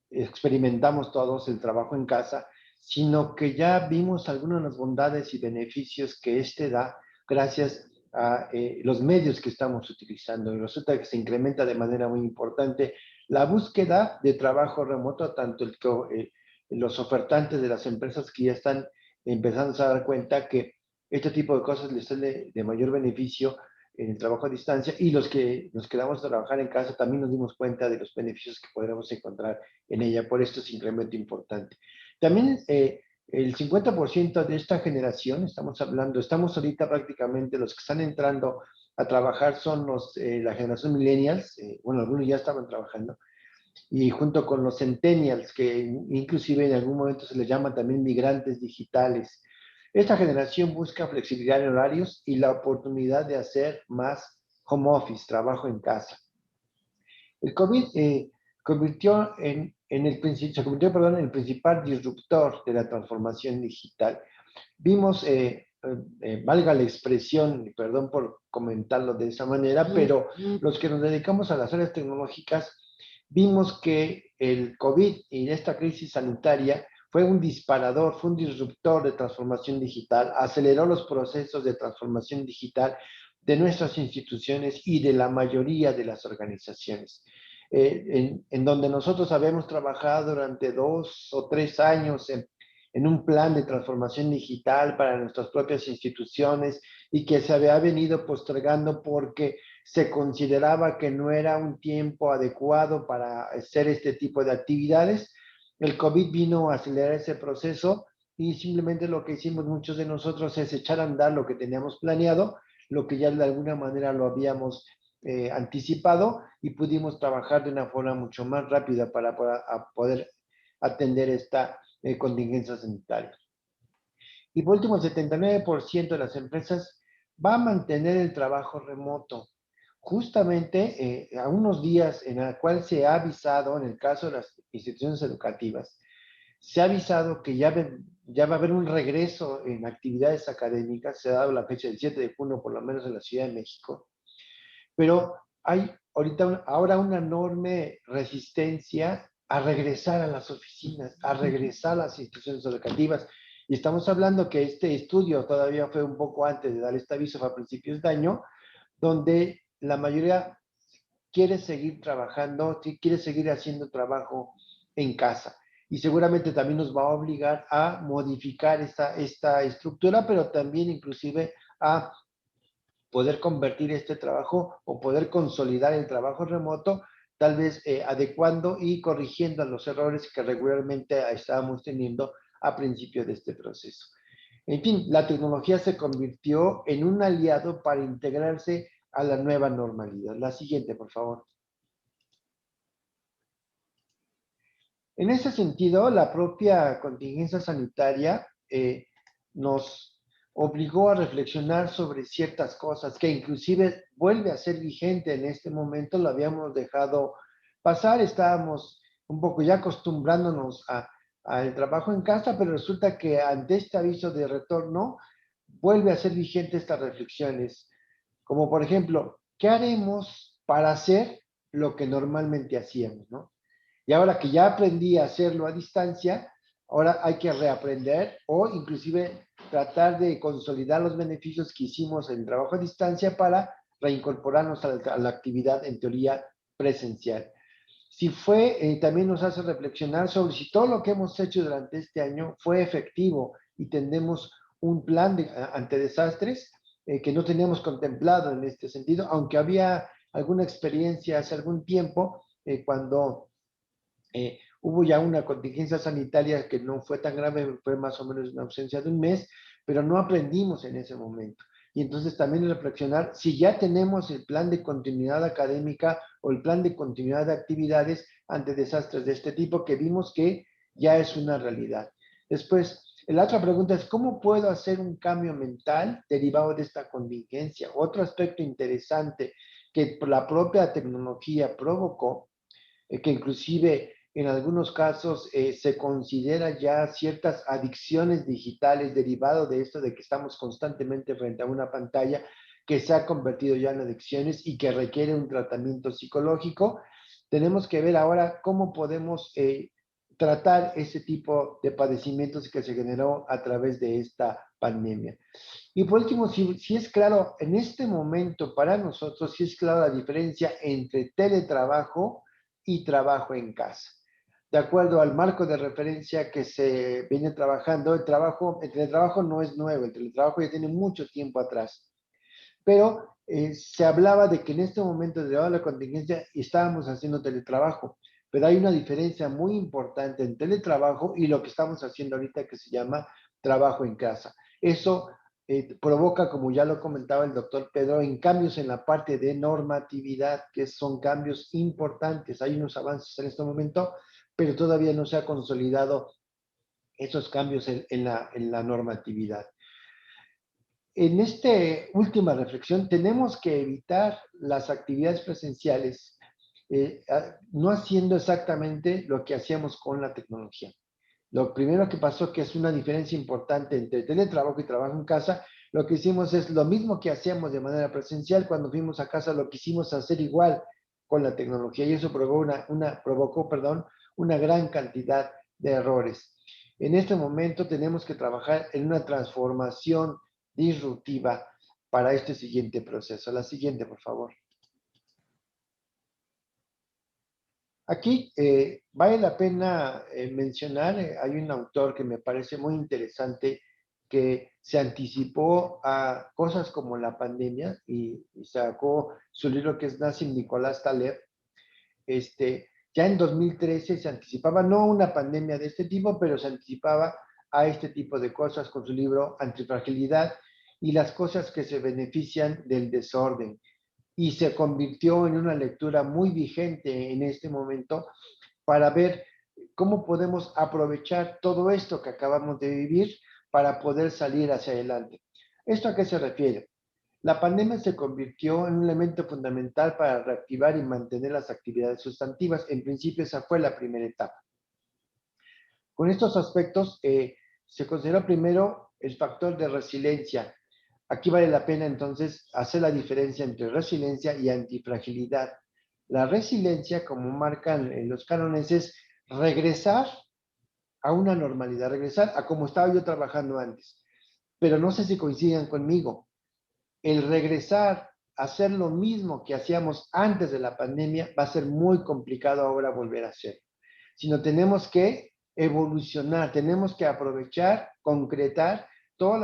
experimentamos todos el trabajo en casa, sino que ya vimos algunas de las bondades y beneficios que este da gracias a los medios que estamos utilizando. Y resulta que se incrementa de manera muy importante la búsqueda de trabajo remoto, tanto los ofertantes de las empresas que ya están empezando a dar cuenta que este tipo de cosas les son de mayor beneficio en el trabajo a distancia, y los que nos quedamos a trabajar en casa también nos dimos cuenta de los beneficios que podremos encontrar en ella. Por esto es un incremento importante. También el 50% de esta generación, estamos ahorita prácticamente los que están entrando a trabajar son la generación millennials, bueno, algunos ya estaban trabajando, y junto con los centennials, que inclusive en algún momento se les llama también migrantes digitales. Esta generación busca flexibilidad en horarios y la oportunidad de hacer más home office, trabajo en casa. El COVID se convirtió en el principal disruptor de la transformación digital. Vimos, valga la expresión, perdón por comentarlo de esa manera, pero los que nos dedicamos a las áreas tecnológicas, vimos que el COVID y esta crisis sanitaria fue un disparador, fue un disruptor de transformación digital, aceleró los procesos de transformación digital de nuestras instituciones y de la mayoría de las organizaciones. En donde nosotros habíamos trabajado durante 2 o 3 años en un plan de transformación digital para nuestras propias instituciones y que se había venido postergando porque se consideraba que no era un tiempo adecuado para hacer este tipo de actividades. El COVID vino a acelerar ese proceso y simplemente lo que hicimos muchos de nosotros es echar a andar lo que teníamos planeado, lo que ya de alguna manera lo habíamos anticipado, y pudimos trabajar de una forma mucho más rápida para poder atender esta contingencia sanitaria. Y por último, el 79% de las empresas va a mantener el trabajo remoto. Justamente a unos días en el cual se ha avisado, en el caso de las instituciones educativas, se ha avisado que ya va a haber un regreso en actividades académicas. Se ha dado la fecha del 7 de junio, por lo menos en la Ciudad de México. Pero hay ahora una enorme resistencia a regresar a las oficinas, a regresar a las instituciones educativas. Y estamos hablando que este estudio todavía fue un poco antes de dar este aviso, fue a principios de año, donde la mayoría quiere seguir trabajando, quiere seguir haciendo trabajo en casa. Y seguramente también nos va a obligar a modificar esta estructura, pero también inclusive a poder convertir este trabajo o poder consolidar el trabajo remoto, tal vez adecuando y corrigiendo los errores que regularmente estábamos teniendo a principio de este proceso. En fin, la tecnología se convirtió en un aliado para integrarse a la nueva normalidad. La siguiente, por favor. En ese sentido, la propia contingencia sanitaria nos obligó a reflexionar sobre ciertas cosas que inclusive vuelve a ser vigente en este momento. Lo habíamos dejado pasar, estábamos un poco ya acostumbrándonos al trabajo en casa, pero resulta que ante este aviso de retorno vuelve a ser vigente estas reflexiones, como por ejemplo, ¿qué haremos para hacer lo que normalmente hacíamos, ¿no? Y ahora que ya aprendí a hacerlo a distancia, ahora hay que reaprender o inclusive tratar de consolidar los beneficios que hicimos en el trabajo a distancia para reincorporarnos a la actividad en teoría presencial. También nos hace reflexionar sobre si todo lo que hemos hecho durante este año fue efectivo y tenemos un plan ante desastres que no teníamos contemplado en este sentido, aunque había alguna experiencia hace algún tiempo cuando hubo ya una contingencia sanitaria que no fue tan grave, fue más o menos una ausencia de un mes, pero no aprendimos en ese momento. y entonces también reflexionar si ya tenemos el plan de continuidad académica o el plan de continuidad de actividades ante desastres de este tipo que vimos que ya es una realidad. Después, la otra pregunta es, ¿cómo puedo hacer un cambio mental derivado de esta contingencia? Otro aspecto interesante que la propia tecnología provocó, que inclusive en algunos casos se considera ya ciertas adicciones digitales derivado de esto de que estamos constantemente frente a una pantalla que se ha convertido ya en adicciones y que requiere un tratamiento psicológico. Tenemos que ver ahora cómo podemos tratar ese tipo de padecimientos que se generó a través de esta pandemia. Y por último, si es claro, en este momento para nosotros, si es clara la diferencia entre teletrabajo y trabajo en casa. De acuerdo al marco de referencia que se viene trabajando, el teletrabajo no es nuevo, el teletrabajo ya tiene mucho tiempo atrás. Pero se hablaba de que en este momento, de la contingencia, estábamos haciendo teletrabajo. Pero hay una diferencia muy importante en teletrabajo y lo que estamos haciendo ahorita que se llama trabajo en casa. Eso provoca, como ya lo comentaba el doctor Pedro, en cambios en la parte de normatividad, que son cambios importantes. Hay unos avances en este momento, pero todavía no se ha consolidado esos cambios en la normatividad. En esta última reflexión, tenemos que evitar las actividades presenciales, no haciendo exactamente lo que hacíamos con la tecnología. Lo primero que pasó, que es una diferencia importante entre teletrabajo y trabajo en casa, lo que hicimos es lo mismo que hacíamos de manera presencial, cuando fuimos a casa lo quisimos hacer igual con la tecnología y eso provocó una gran cantidad de errores. En este momento tenemos que trabajar en una transformación disruptiva para este siguiente proceso. La siguiente, por favor. Aquí vale la pena mencionar, hay un autor que me parece muy interesante que se anticipó a cosas como la pandemia y sacó su libro que es Nassim Nicolás Taleb. Ya en 2013 se anticipaba, no una pandemia de este tipo, pero se anticipaba a este tipo de cosas con su libro Antifragilidad y las cosas que se benefician del desorden. Y se convirtió en una lectura muy vigente en este momento para ver cómo podemos aprovechar todo esto que acabamos de vivir para poder salir hacia adelante. ¿Esto a qué se refiere? La pandemia se convirtió en un elemento fundamental para reactivar y mantener las actividades sustantivas. En principio, esa fue la primera etapa. Con estos aspectos, se consideró primero el factor de resiliencia. Aquí vale la pena entonces hacer la diferencia entre resiliencia y antifragilidad. La resiliencia, como marcan los cánones, es regresar a una normalidad, regresar a como estaba yo trabajando antes. Pero no sé si coincidan conmigo. El regresar a hacer lo mismo que hacíamos antes de la pandemia va a ser muy complicado ahora volver a hacer. Sino tenemos que evolucionar, tenemos que aprovechar, concretar todo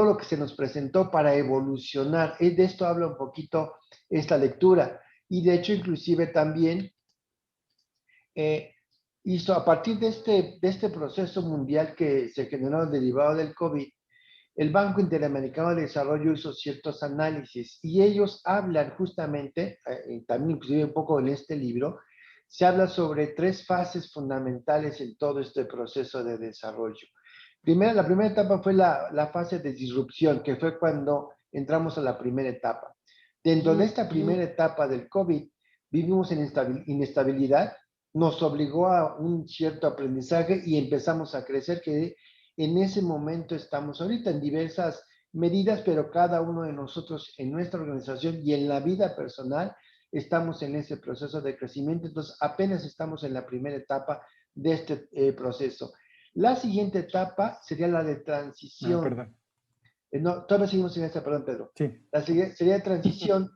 lo que se nos presentó para evolucionar. De esto habla un poquito esta lectura. Y de hecho, inclusive también hizo, a partir de este proceso mundial que se generó derivado del COVID, el Banco Interamericano de Desarrollo hizo ciertos análisis y ellos hablan justamente, también inclusive un poco en este libro, se habla sobre 3 fases fundamentales en todo este proceso de desarrollo. La primera etapa fue la fase de disrupción, que fue cuando entramos a la primera etapa. Dentro de esta primera etapa del COVID, vivimos en inestabilidad, nos obligó a un cierto aprendizaje y empezamos a crecer, que en ese momento estamos ahorita en diversas medidas, pero cada uno de nosotros en nuestra organización y en la vida personal estamos en ese proceso de crecimiento. Entonces, apenas estamos en la primera etapa de este proceso. La siguiente etapa sería la de transición. Perdón. No, todavía seguimos en esta, perdón, Pedro. Sí. La siguiente sería de transición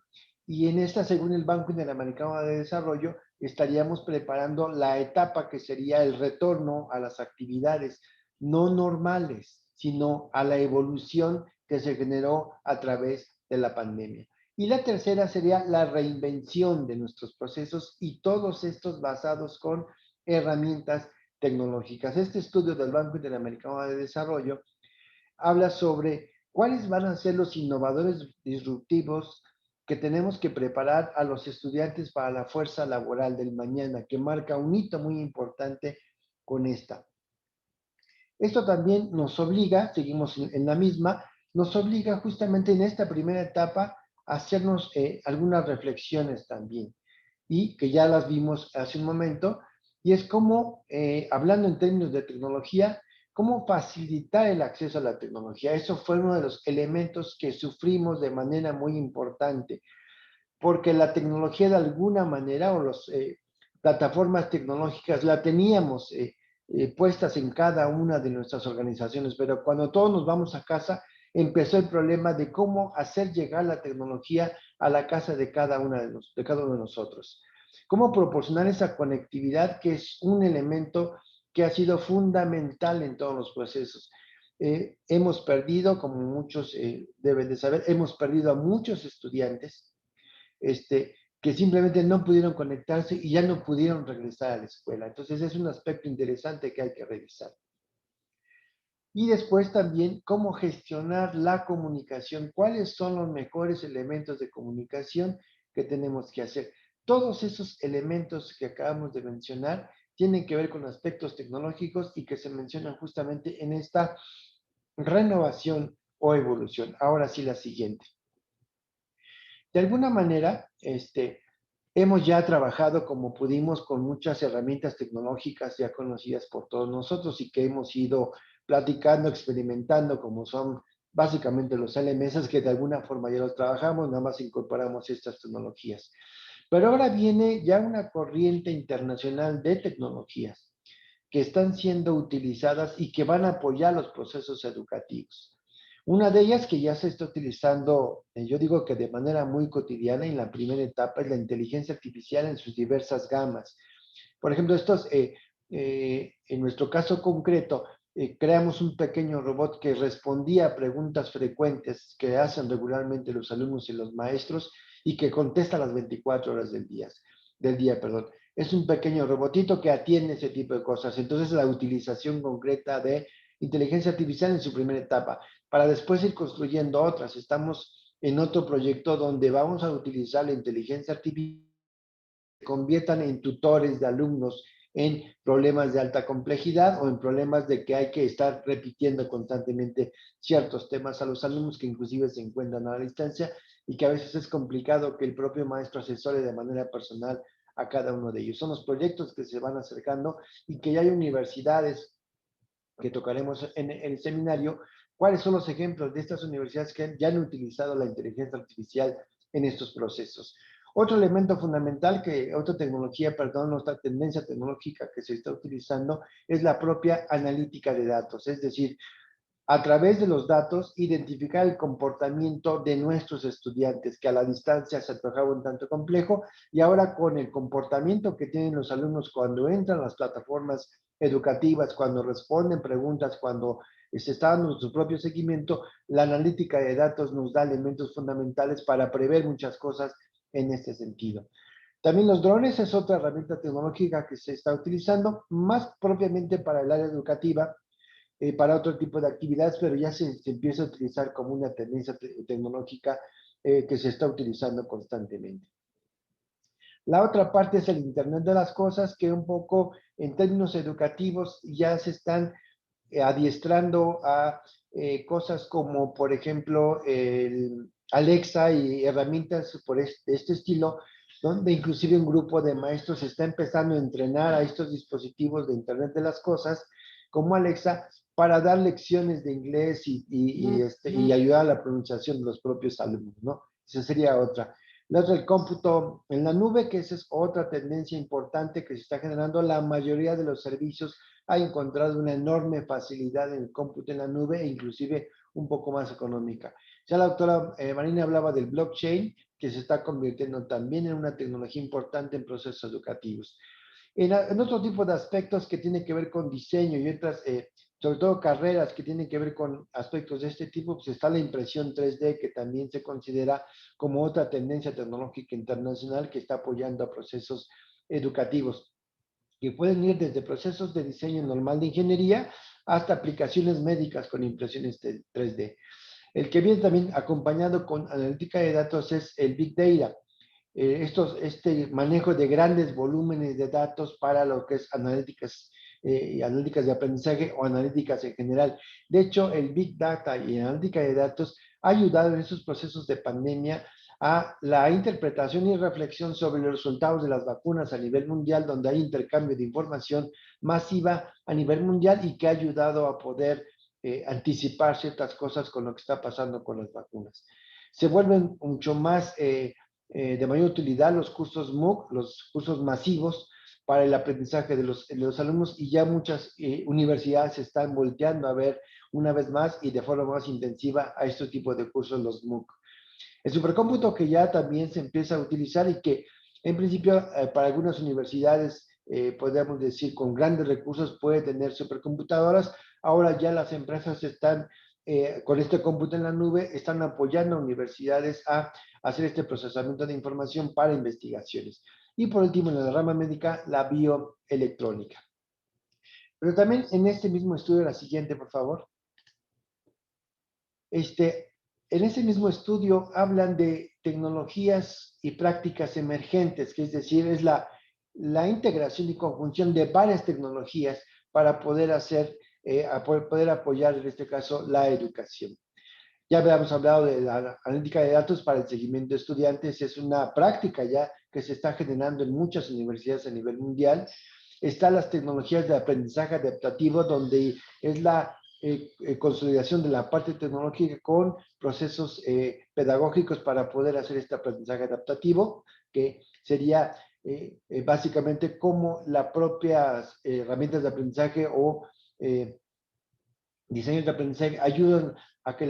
y en esta, según el Banco Interamericano de Desarrollo, estaríamos preparando la etapa que sería el retorno a las actividades no normales, sino a la evolución que se generó a través de la pandemia. Y la tercera sería la reinvención de nuestros procesos y todos estos basados con herramientas tecnológicas. Este estudio del Banco Interamericano de Desarrollo habla sobre ¿Cuáles van a ser los innovadores disruptivos que tenemos que preparar a los estudiantes para la fuerza laboral del mañana, que marca un hito muy importante con esta? Esto también nos obliga, seguimos en la misma, nos obliga justamente en esta primera etapa a hacernos algunas reflexiones también, y que ya las vimos hace un momento, y es cómo, hablando en términos de tecnología, cómo facilitar el acceso a la tecnología. Eso fue uno de los elementos que sufrimos de manera muy importante, porque la tecnología de alguna manera, o las plataformas tecnológicas, la teníamos puestas en cada una de nuestras organizaciones, pero cuando todos nos vamos a casa, empezó el problema de cómo hacer llegar la tecnología a la casa de cada uno de nosotros. Cómo proporcionar esa conectividad, que es un elemento que ha sido fundamental en todos los procesos. Hemos perdido, como muchos deben de saber, hemos perdido a muchos estudiantes que simplemente no pudieron conectarse y ya no pudieron regresar a la escuela. Entonces es un aspecto interesante que hay que revisar. Y después también cómo gestionar la comunicación, cuáles son los mejores elementos de comunicación que tenemos que hacer. Todos esos elementos que acabamos de mencionar tienen que ver con aspectos tecnológicos y que se mencionan justamente en esta renovación o evolución. Ahora sí, la siguiente. De alguna manera, hemos ya trabajado como pudimos con muchas herramientas tecnológicas ya conocidas por todos nosotros y que hemos ido platicando, experimentando, como son básicamente los LMS, que de alguna forma ya los trabajamos, nada más incorporamos estas tecnologías. Pero ahora viene ya una corriente internacional de tecnologías que están siendo utilizadas y que van a apoyar los procesos educativos. Una de ellas que ya se está utilizando, yo digo que de manera muy cotidiana en la primera etapa, es la inteligencia artificial en sus diversas gamas. Por ejemplo, en nuestro caso concreto, creamos un pequeño robot que respondía a preguntas frecuentes que hacen regularmente los alumnos y los maestros y que contesta las 24 horas del día. Es un pequeño robotito que atiende ese tipo de cosas. Entonces, la utilización concreta de inteligencia artificial en su primera etapa, para después ir construyendo otras. Estamos en otro proyecto donde vamos a utilizar la inteligencia artificial que se conviertan en tutores de alumnos en problemas de alta complejidad o en problemas de que hay que estar repitiendo constantemente ciertos temas a los alumnos que inclusive se encuentran a la distancia y que a veces es complicado que el propio maestro asesore de manera personal a cada uno de ellos. Son los proyectos que se van acercando y que ya hay universidades que tocaremos en el seminario. ¿Cuáles son los ejemplos de estas universidades que ya han utilizado la inteligencia artificial en estos procesos? Otro elemento fundamental, otra tendencia tecnológica que se está utilizando es la propia analítica de datos, es decir, a través de los datos, identificar el comportamiento de nuestros estudiantes, que a la distancia se antojaba un tanto complejo, y ahora con el comportamiento que tienen los alumnos cuando entran a las plataformas educativas, cuando responden preguntas, cuando se está dando su propio seguimiento, la analítica de datos nos da elementos fundamentales para prever muchas cosas en este sentido. También los drones es otra herramienta tecnológica que se está utilizando, más propiamente para el área educativa, para otro tipo de actividades, pero ya se empieza a utilizar como una tendencia tecnológica que se está utilizando constantemente. La otra parte es el Internet de las Cosas, que un poco en términos educativos ya se están adiestrando a cosas como, por ejemplo, el Alexa y herramientas por este estilo, donde inclusive un grupo de maestros está empezando a entrenar a estos dispositivos de Internet de las Cosas, como Alexa, para dar lecciones de inglés y ayudar a la pronunciación de los propios alumnos, ¿no? Esa sería otra. La otra, el cómputo en la nube, que esa es otra tendencia importante que se está generando. La mayoría de los servicios ha encontrado una enorme facilidad en el cómputo en la nube e inclusive un poco más económica. Ya la doctora Marina hablaba del blockchain, que se está convirtiendo también en una tecnología importante en procesos educativos. En otro tipo de aspectos que tienen que ver con diseño y otras, sobre todo carreras que tienen que ver con aspectos de este tipo, pues está la impresión 3D, que también se considera como otra tendencia tecnológica internacional que está apoyando a procesos educativos, que pueden ir desde procesos de diseño normal de ingeniería hasta aplicaciones médicas con impresiones 3D. El que viene también acompañado con analítica de datos es el Big Data. Este manejo de grandes volúmenes de datos para lo que es analíticas de aprendizaje o analíticas en general. De hecho, el Big Data y analítica de datos ha ayudado en estos procesos de pandemia a la interpretación y reflexión sobre los resultados de las vacunas a nivel mundial, donde hay intercambio de información masiva a nivel mundial y que ha ayudado a poder anticipar ciertas cosas con lo que está pasando con las vacunas. Se vuelven mucho más de mayor utilidad los cursos MOOC, los cursos masivos para el aprendizaje de los alumnos, y ya muchas universidades están volteando a ver una vez más y de forma más intensiva a este tipo de cursos, los MOOC. El supercómputo que ya también se empieza a utilizar y que en principio para algunas universidades podríamos decir con grandes recursos puede tener supercomputadoras. Ahora ya las empresas están con este cómputo en la nube, están apoyando a universidades a hacer este procesamiento de información para investigaciones. Y por último, en la rama médica, la bioelectrónica. Pero también en este mismo estudio, la siguiente, por favor. En ese mismo estudio hablan de tecnologías y prácticas emergentes, que es decir, es la integración y conjunción de varias tecnologías para poder poder apoyar, en este caso, la educación. Ya habíamos hablado de la analítica de datos para el seguimiento de estudiantes, es una práctica ya que se está generando en muchas universidades a nivel mundial. Están las tecnologías de aprendizaje adaptativo, donde es la consolidación de la parte tecnológica con procesos pedagógicos para poder hacer este aprendizaje adaptativo, que sería básicamente como las propias herramientas de aprendizaje o diseños de aprendizaje ayudan a que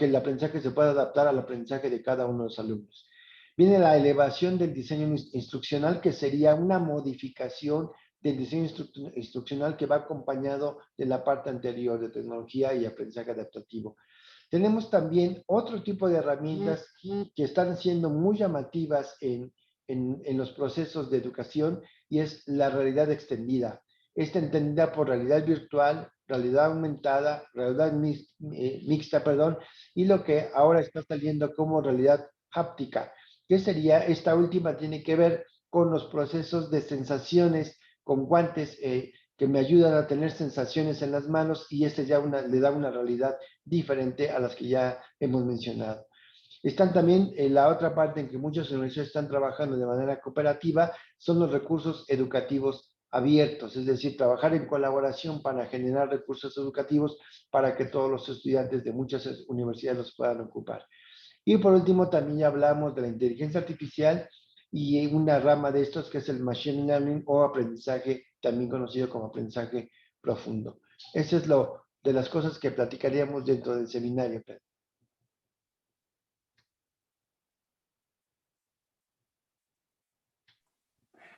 el aprendizaje se pueda adaptar al aprendizaje de cada uno de los alumnos. Viene la elevación del diseño instruccional, que sería una modificación del diseño instruccional que va acompañado de la parte anterior de tecnología y aprendizaje adaptativo. Tenemos también otro tipo de herramientas que están siendo muy llamativas en los procesos de educación, y es la realidad extendida. Esta entendida por realidad virtual, realidad aumentada, realidad mixta, y lo que ahora está saliendo como realidad háptica. ¿Qué sería? Esta última tiene que ver con los procesos de sensaciones con guantes que me ayudan a tener sensaciones en las manos, y ya le da una realidad diferente a las que ya hemos mencionado. Están también en la otra parte en que muchas universidades están trabajando de manera cooperativa, son los recursos educativos abiertos, es decir, trabajar en colaboración para generar recursos educativos para que todos los estudiantes de muchas universidades los puedan ocupar. Y por último, también ya hablamos de la inteligencia artificial y una rama de estos que es el machine learning o aprendizaje, también conocido como aprendizaje profundo. Eso es lo de las cosas que platicaríamos dentro del seminario, Pedro.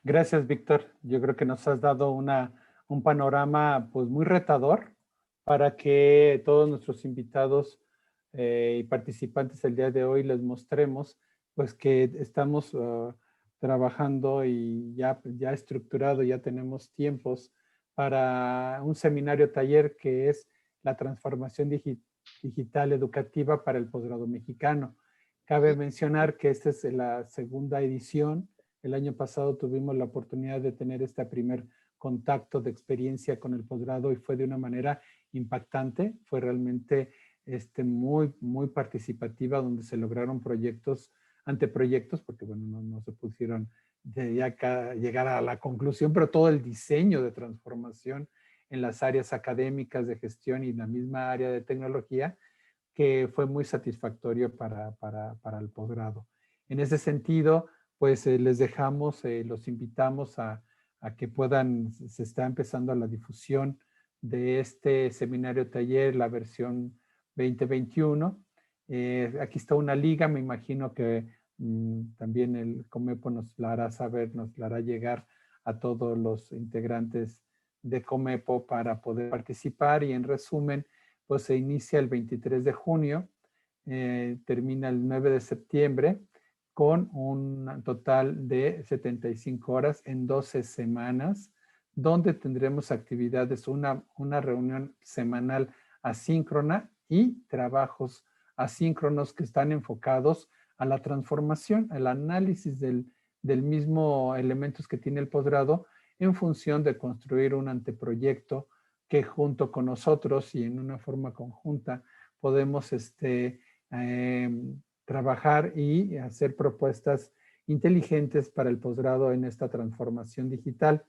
Gracias, Víctor. Yo creo que nos has dado un panorama pues muy retador para que todos nuestros invitados y participantes el día de hoy les mostremos pues que estamos trabajando y ya estructurado, ya tenemos tiempos para un seminario taller que es la transformación digital educativa para el posgrado mexicano. Cabe mencionar que esta es la segunda edición. El año pasado tuvimos la oportunidad de tener este primer contacto de experiencia con el posgrado y fue de una manera impactante. Fue realmente muy participativa, donde se lograron anteproyectos, porque bueno, no se pusieron llegar a la conclusión, pero todo el diseño de transformación en las áreas académicas de gestión y en la misma área de tecnología, que fue muy satisfactorio para el posgrado. En ese sentido, pues les dejamos, los invitamos a que se está empezando la difusión de este seminario taller, la versión 2021. Aquí está una liga, me imagino que también el Comepo nos la hará saber, nos la hará llegar a todos los integrantes de Comepo para poder participar, y en resumen, pues se inicia el 23 de junio, termina el 9 de septiembre, con un total de 75 horas en 12 semanas, donde tendremos actividades, una reunión semanal asíncrona y trabajos asíncronos que están enfocados a la transformación, al análisis del mismo elementos que tiene el posgrado en función de construir un anteproyecto que junto con nosotros y en una forma conjunta podemos trabajar y hacer propuestas inteligentes para el posgrado en esta transformación digital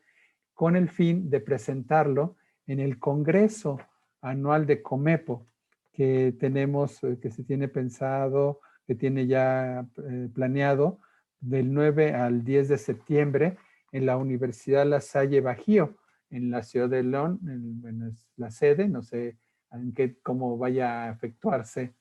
con el fin de presentarlo en el Congreso Anual de Comepo que tenemos, que se tiene pensado, que tiene ya planeado del 9 al 10 de septiembre en la Universidad La Salle Bajío, en la ciudad de León, es la sede, no sé cómo vaya a efectuarse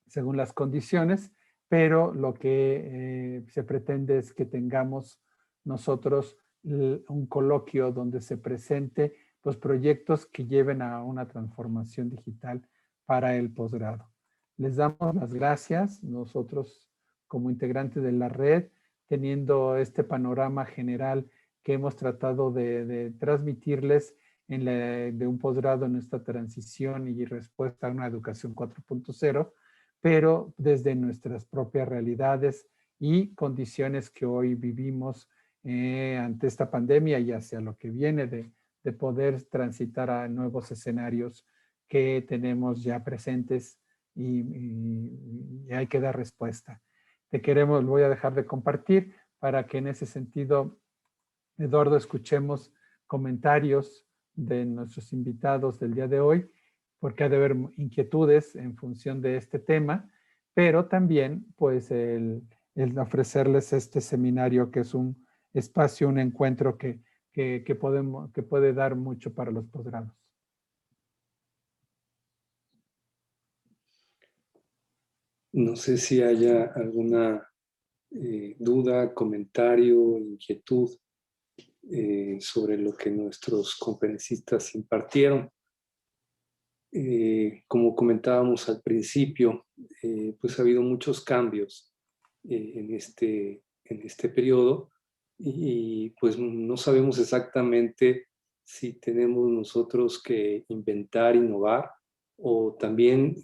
según las condiciones, pero lo que se pretende es que tengamos nosotros un coloquio donde se presente los proyectos que lleven a una transformación digital para el posgrado. Les damos las gracias, nosotros como integrantes de la red, teniendo este panorama general que hemos tratado de transmitirles de un posgrado en esta transición y respuesta a una educación 4.0, pero desde nuestras propias realidades y condiciones que hoy vivimos ante esta pandemia y hacia lo que viene de poder transitar a nuevos escenarios que tenemos ya presentes y hay que dar respuesta. Voy a dejar de compartir para que en ese sentido, Eduardo, escuchemos comentarios de nuestros invitados del día de hoy, porque ha de haber inquietudes en función de este tema, pero también pues el ofrecerles este seminario que es un espacio, un encuentro que puede dar mucho para los posgrados. No sé si haya alguna duda, comentario, inquietud sobre lo que nuestros conferencistas impartieron. Como comentábamos al principio, pues ha habido muchos cambios en este periodo y pues no sabemos exactamente si tenemos nosotros que inventar, innovar o también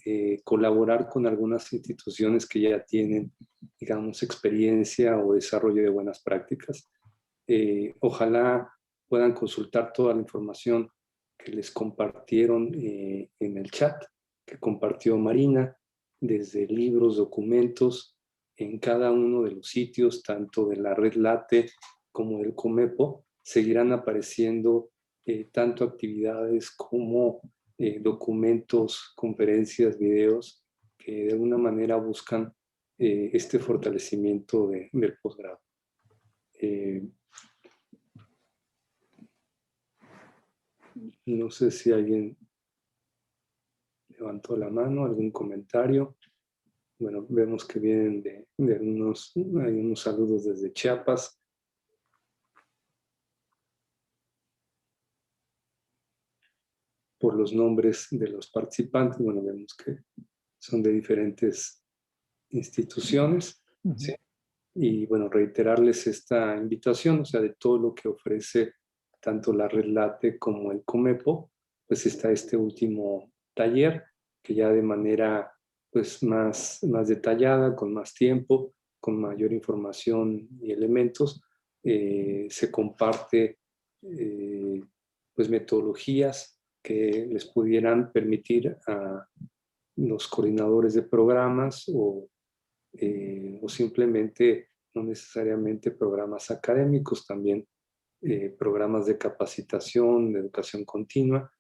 colaborar con algunas instituciones que ya tienen, digamos, experiencia o desarrollo de buenas prácticas. Ojalá puedan consultar toda la información que les compartieron en el chat, que compartió Marina, desde libros, documentos, en cada uno de los sitios, tanto de la red LATE como del Comepo, seguirán apareciendo tanto actividades como documentos, conferencias, videos, que de alguna manera buscan este fortalecimiento del posgrado. No sé si alguien levantó la mano, algún comentario. Bueno, vemos que vienen hay unos saludos desde Chiapas. Por los nombres de los participantes, bueno, vemos que son de diferentes instituciones, ¿sí? Y bueno, reiterarles esta invitación, o sea, de todo lo que ofrece tanto la Red LATE como el Comepo, pues está este último taller, que ya de manera pues más detallada, con más tiempo, con mayor información y elementos, se comparte pues metodologías que les pudieran permitir a los coordinadores de programas o simplemente, no necesariamente programas académicos, también programas de capacitación, de educación continua,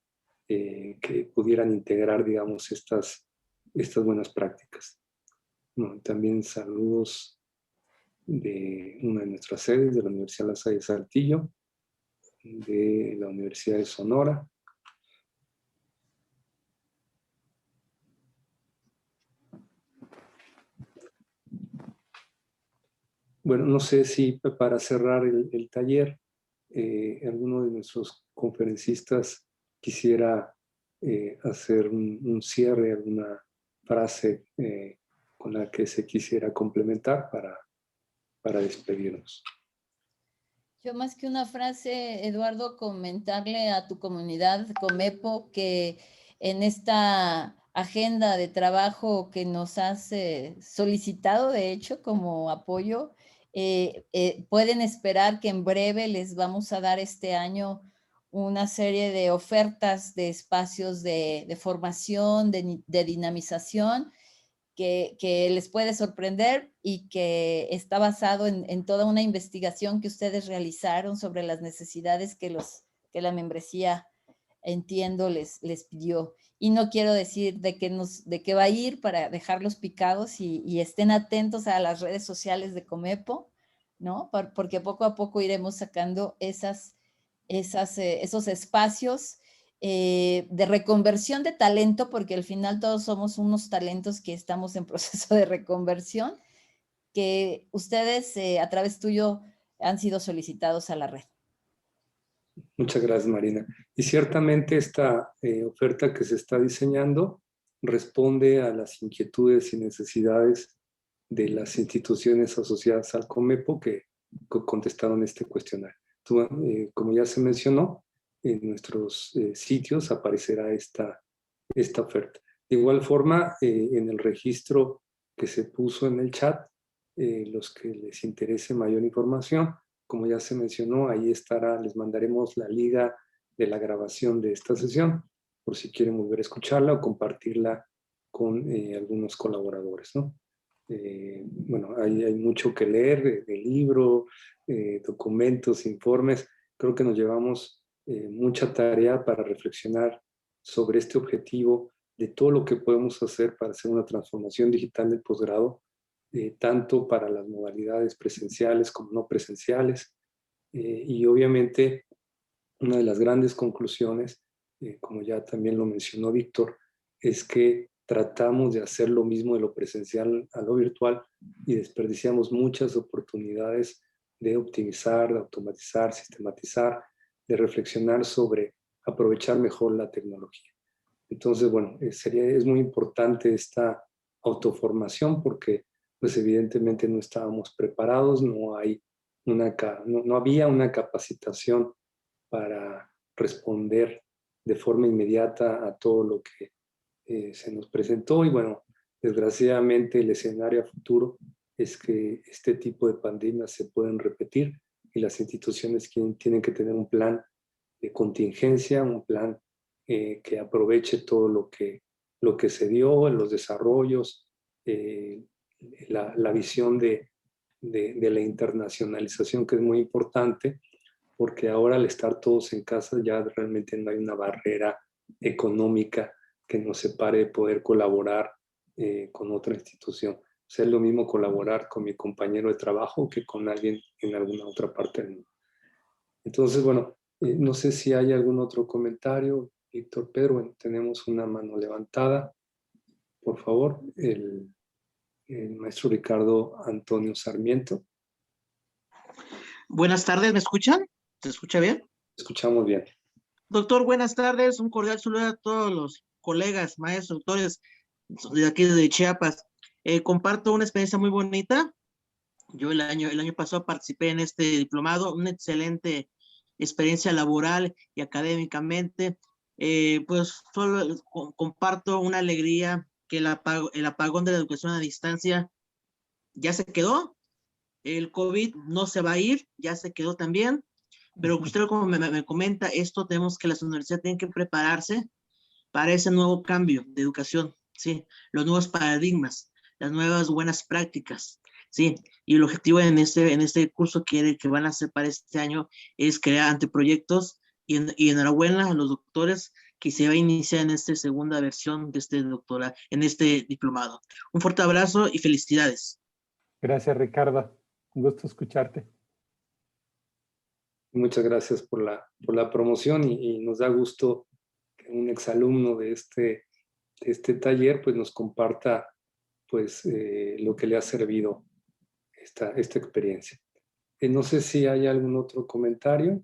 que pudieran integrar, digamos, estas buenas prácticas. Bueno, también saludos de una de nuestras sedes, de la Universidad La Salle Saltillo, de la Universidad de Sonora. Bueno, no sé si para cerrar el taller, alguno de nuestros conferencistas quisiera hacer un cierre, alguna frase con la que se quisiera complementar para despedirnos. Yo más que una frase, Eduardo, comentarle a tu comunidad Comepo que en esta agenda de trabajo que nos has solicitado, de hecho, como apoyo. Pueden esperar que en breve les vamos a dar este año una serie de ofertas de espacios de formación, de dinamización, que les puede sorprender y que está basado en toda una investigación que ustedes realizaron sobre las necesidades que la membresía, entiendo, les pidió. Y no quiero decir de qué va a ir para dejarlos picados y estén atentos a las redes sociales de Comepo, ¿no? Porque poco a poco iremos sacando esos espacios de reconversión de talento, porque al final todos somos unos talentos que estamos en proceso de reconversión, que ustedes a través tuyo han sido solicitados a la red. Muchas gracias, Marina. Y ciertamente esta oferta que se está diseñando responde a las inquietudes y necesidades de las instituciones asociadas al Comepo que contestaron este cuestionario. Como ya se mencionó, en nuestros sitios aparecerá esta oferta. De igual forma, en el registro que se puso en el chat, los que les interese mayor información, como ya se mencionó, ahí estará, les mandaremos la liga de la grabación de esta sesión, por si quieren volver a escucharla o compartirla con algunos colaboradores, ¿no? Bueno, hay mucho que leer del libro, documentos, informes. Creo que nos llevamos mucha tarea para reflexionar sobre este objetivo de todo lo que podemos hacer para hacer una transformación digital del posgrado, tanto para las modalidades presenciales como no presenciales. Y obviamente una de las grandes conclusiones, como ya también lo mencionó Víctor, es que tratamos de hacer lo mismo de lo presencial a lo virtual y desperdiciamos muchas oportunidades de optimizar, de automatizar, sistematizar, de reflexionar sobre aprovechar mejor la tecnología. Entonces, bueno, es muy importante esta autoformación porque pues evidentemente no estábamos preparados, no había una capacitación para responder de forma inmediata a todo lo que se nos presentó. Y bueno, desgraciadamente el escenario a futuro es que este tipo de pandemias se pueden repetir y las instituciones tienen que tener un plan de contingencia, un plan que aproveche todo lo que se dio en los desarrollos, la visión de la internacionalización, que es muy importante, porque ahora al estar todos en casa ya realmente no hay una barrera económica que nos separe de poder colaborar con otra institución. O sea, es lo mismo colaborar con mi compañero de trabajo que con alguien en alguna otra parte del mundo. Entonces, bueno, no sé si hay algún otro comentario. Víctor, Pedro, tenemos una mano levantada. Por favor, el maestro Ricardo Antonio Sarmiento. Buenas tardes, ¿me escuchan? ¿Se escucha bien? Escuchamos bien. Doctor, buenas tardes. Un cordial saludo a todos los colegas, maestros, doctores de aquí de Chiapas. Comparto una experiencia muy bonita. Yo el año pasado participé en este diplomado, una excelente experiencia laboral y académicamente. Pues solo comparto una alegría que el apagón de la educación a distancia ya se quedó. El COVID no se va a ir, ya se quedó también. Pero usted, como me comenta, las universidades tienen que prepararse para ese nuevo cambio de educación, ¿sí? Los nuevos paradigmas, las nuevas buenas prácticas, ¿sí? Y el objetivo en este curso que van a hacer para este año es crear anteproyectos y enhorabuena a los doctores que se va a iniciar en esta segunda versión de este doctorado, en este diplomado. Un fuerte abrazo y felicidades. Gracias, Ricardo. Un gusto escucharte. Muchas gracias por la promoción y nos da gusto que un exalumno de este taller pues nos comparta pues lo que le ha servido esta experiencia. No sé si hay algún otro comentario.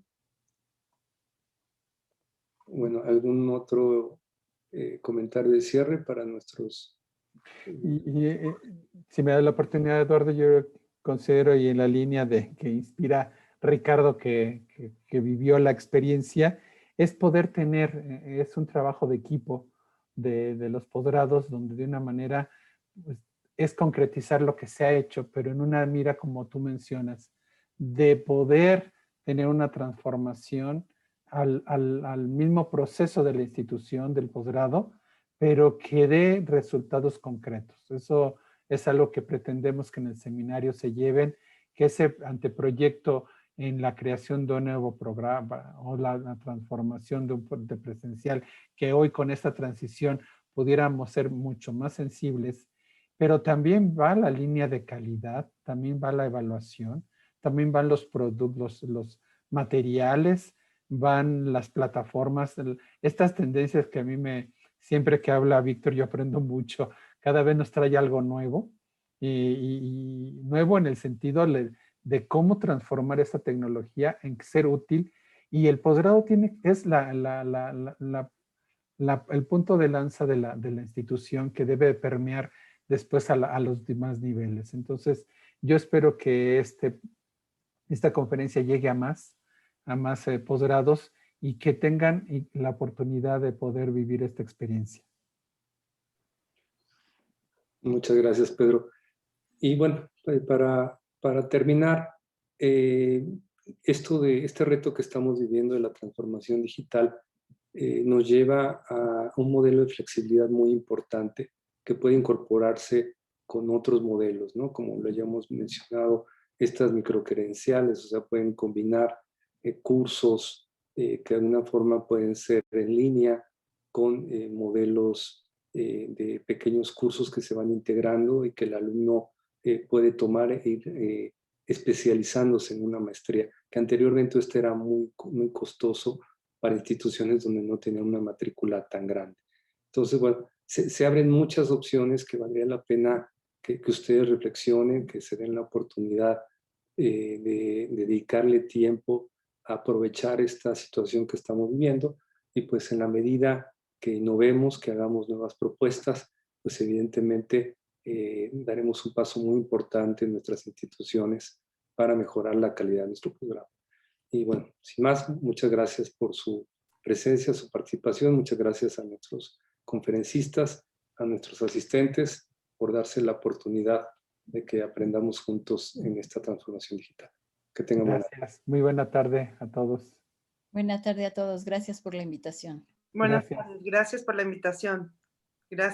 Bueno, algún otro comentario de cierre para nuestros... Si me da la oportunidad, Eduardo, yo considero, y en la línea de que inspira Ricardo que vivió la experiencia, es poder tener, es un trabajo de equipo, de los posgrados, donde de una manera pues, es concretizar lo que se ha hecho, pero en una mira, como tú mencionas, de poder tener una transformación al mismo proceso de la institución del posgrado, pero que dé resultados concretos. Eso es algo que pretendemos que en el seminario se lleven, que ese anteproyecto en la creación de un nuevo programa o la transformación de presencial, que hoy con esta transición pudiéramos ser mucho más sensibles, pero también va la línea de calidad, también va la evaluación, también van los productos, los materiales, van las plataformas, estas tendencias que a mí siempre que habla Víctor yo aprendo mucho, cada vez nos trae algo nuevo y nuevo en el sentido de cómo transformar esta tecnología en ser útil, y el posgrado es el punto de lanza de la institución que debe permear después a los demás niveles. Entonces, yo espero que esta conferencia llegue a más posgrados y que tengan la oportunidad de poder vivir esta experiencia. Muchas gracias, Pedro. Y bueno, para terminar, este reto que estamos viviendo de la transformación digital nos lleva a un modelo de flexibilidad muy importante que puede incorporarse con otros modelos, ¿no? Como lo hayamos mencionado, estas microcredenciales, o sea, pueden combinar cursos que de alguna forma pueden ser en línea con modelos de pequeños cursos que se van integrando y que el alumno puede tomar e ir especializándose en una maestría, que anteriormente esto era muy costoso para instituciones donde no tenían una matrícula tan grande. Entonces, bueno, se abren muchas opciones que valdría la pena que ustedes reflexionen, que se den la oportunidad de dedicarle tiempo a aprovechar esta situación que estamos viviendo, y pues en la medida que innovemos, que hagamos nuevas propuestas, pues evidentemente daremos un paso muy importante en nuestras instituciones para mejorar la calidad de nuestro programa. Y bueno, sin más, muchas gracias por su presencia, su participación. Muchas gracias a nuestros conferencistas, a nuestros asistentes, por darse la oportunidad de que aprendamos juntos en esta transformación digital. Que tengan buena tarde. Gracias. Muy buena tarde a todos. Buena tarde a todos. Gracias por la invitación. Buenas Gracias. tardes. Gracias por la invitación. Gracias.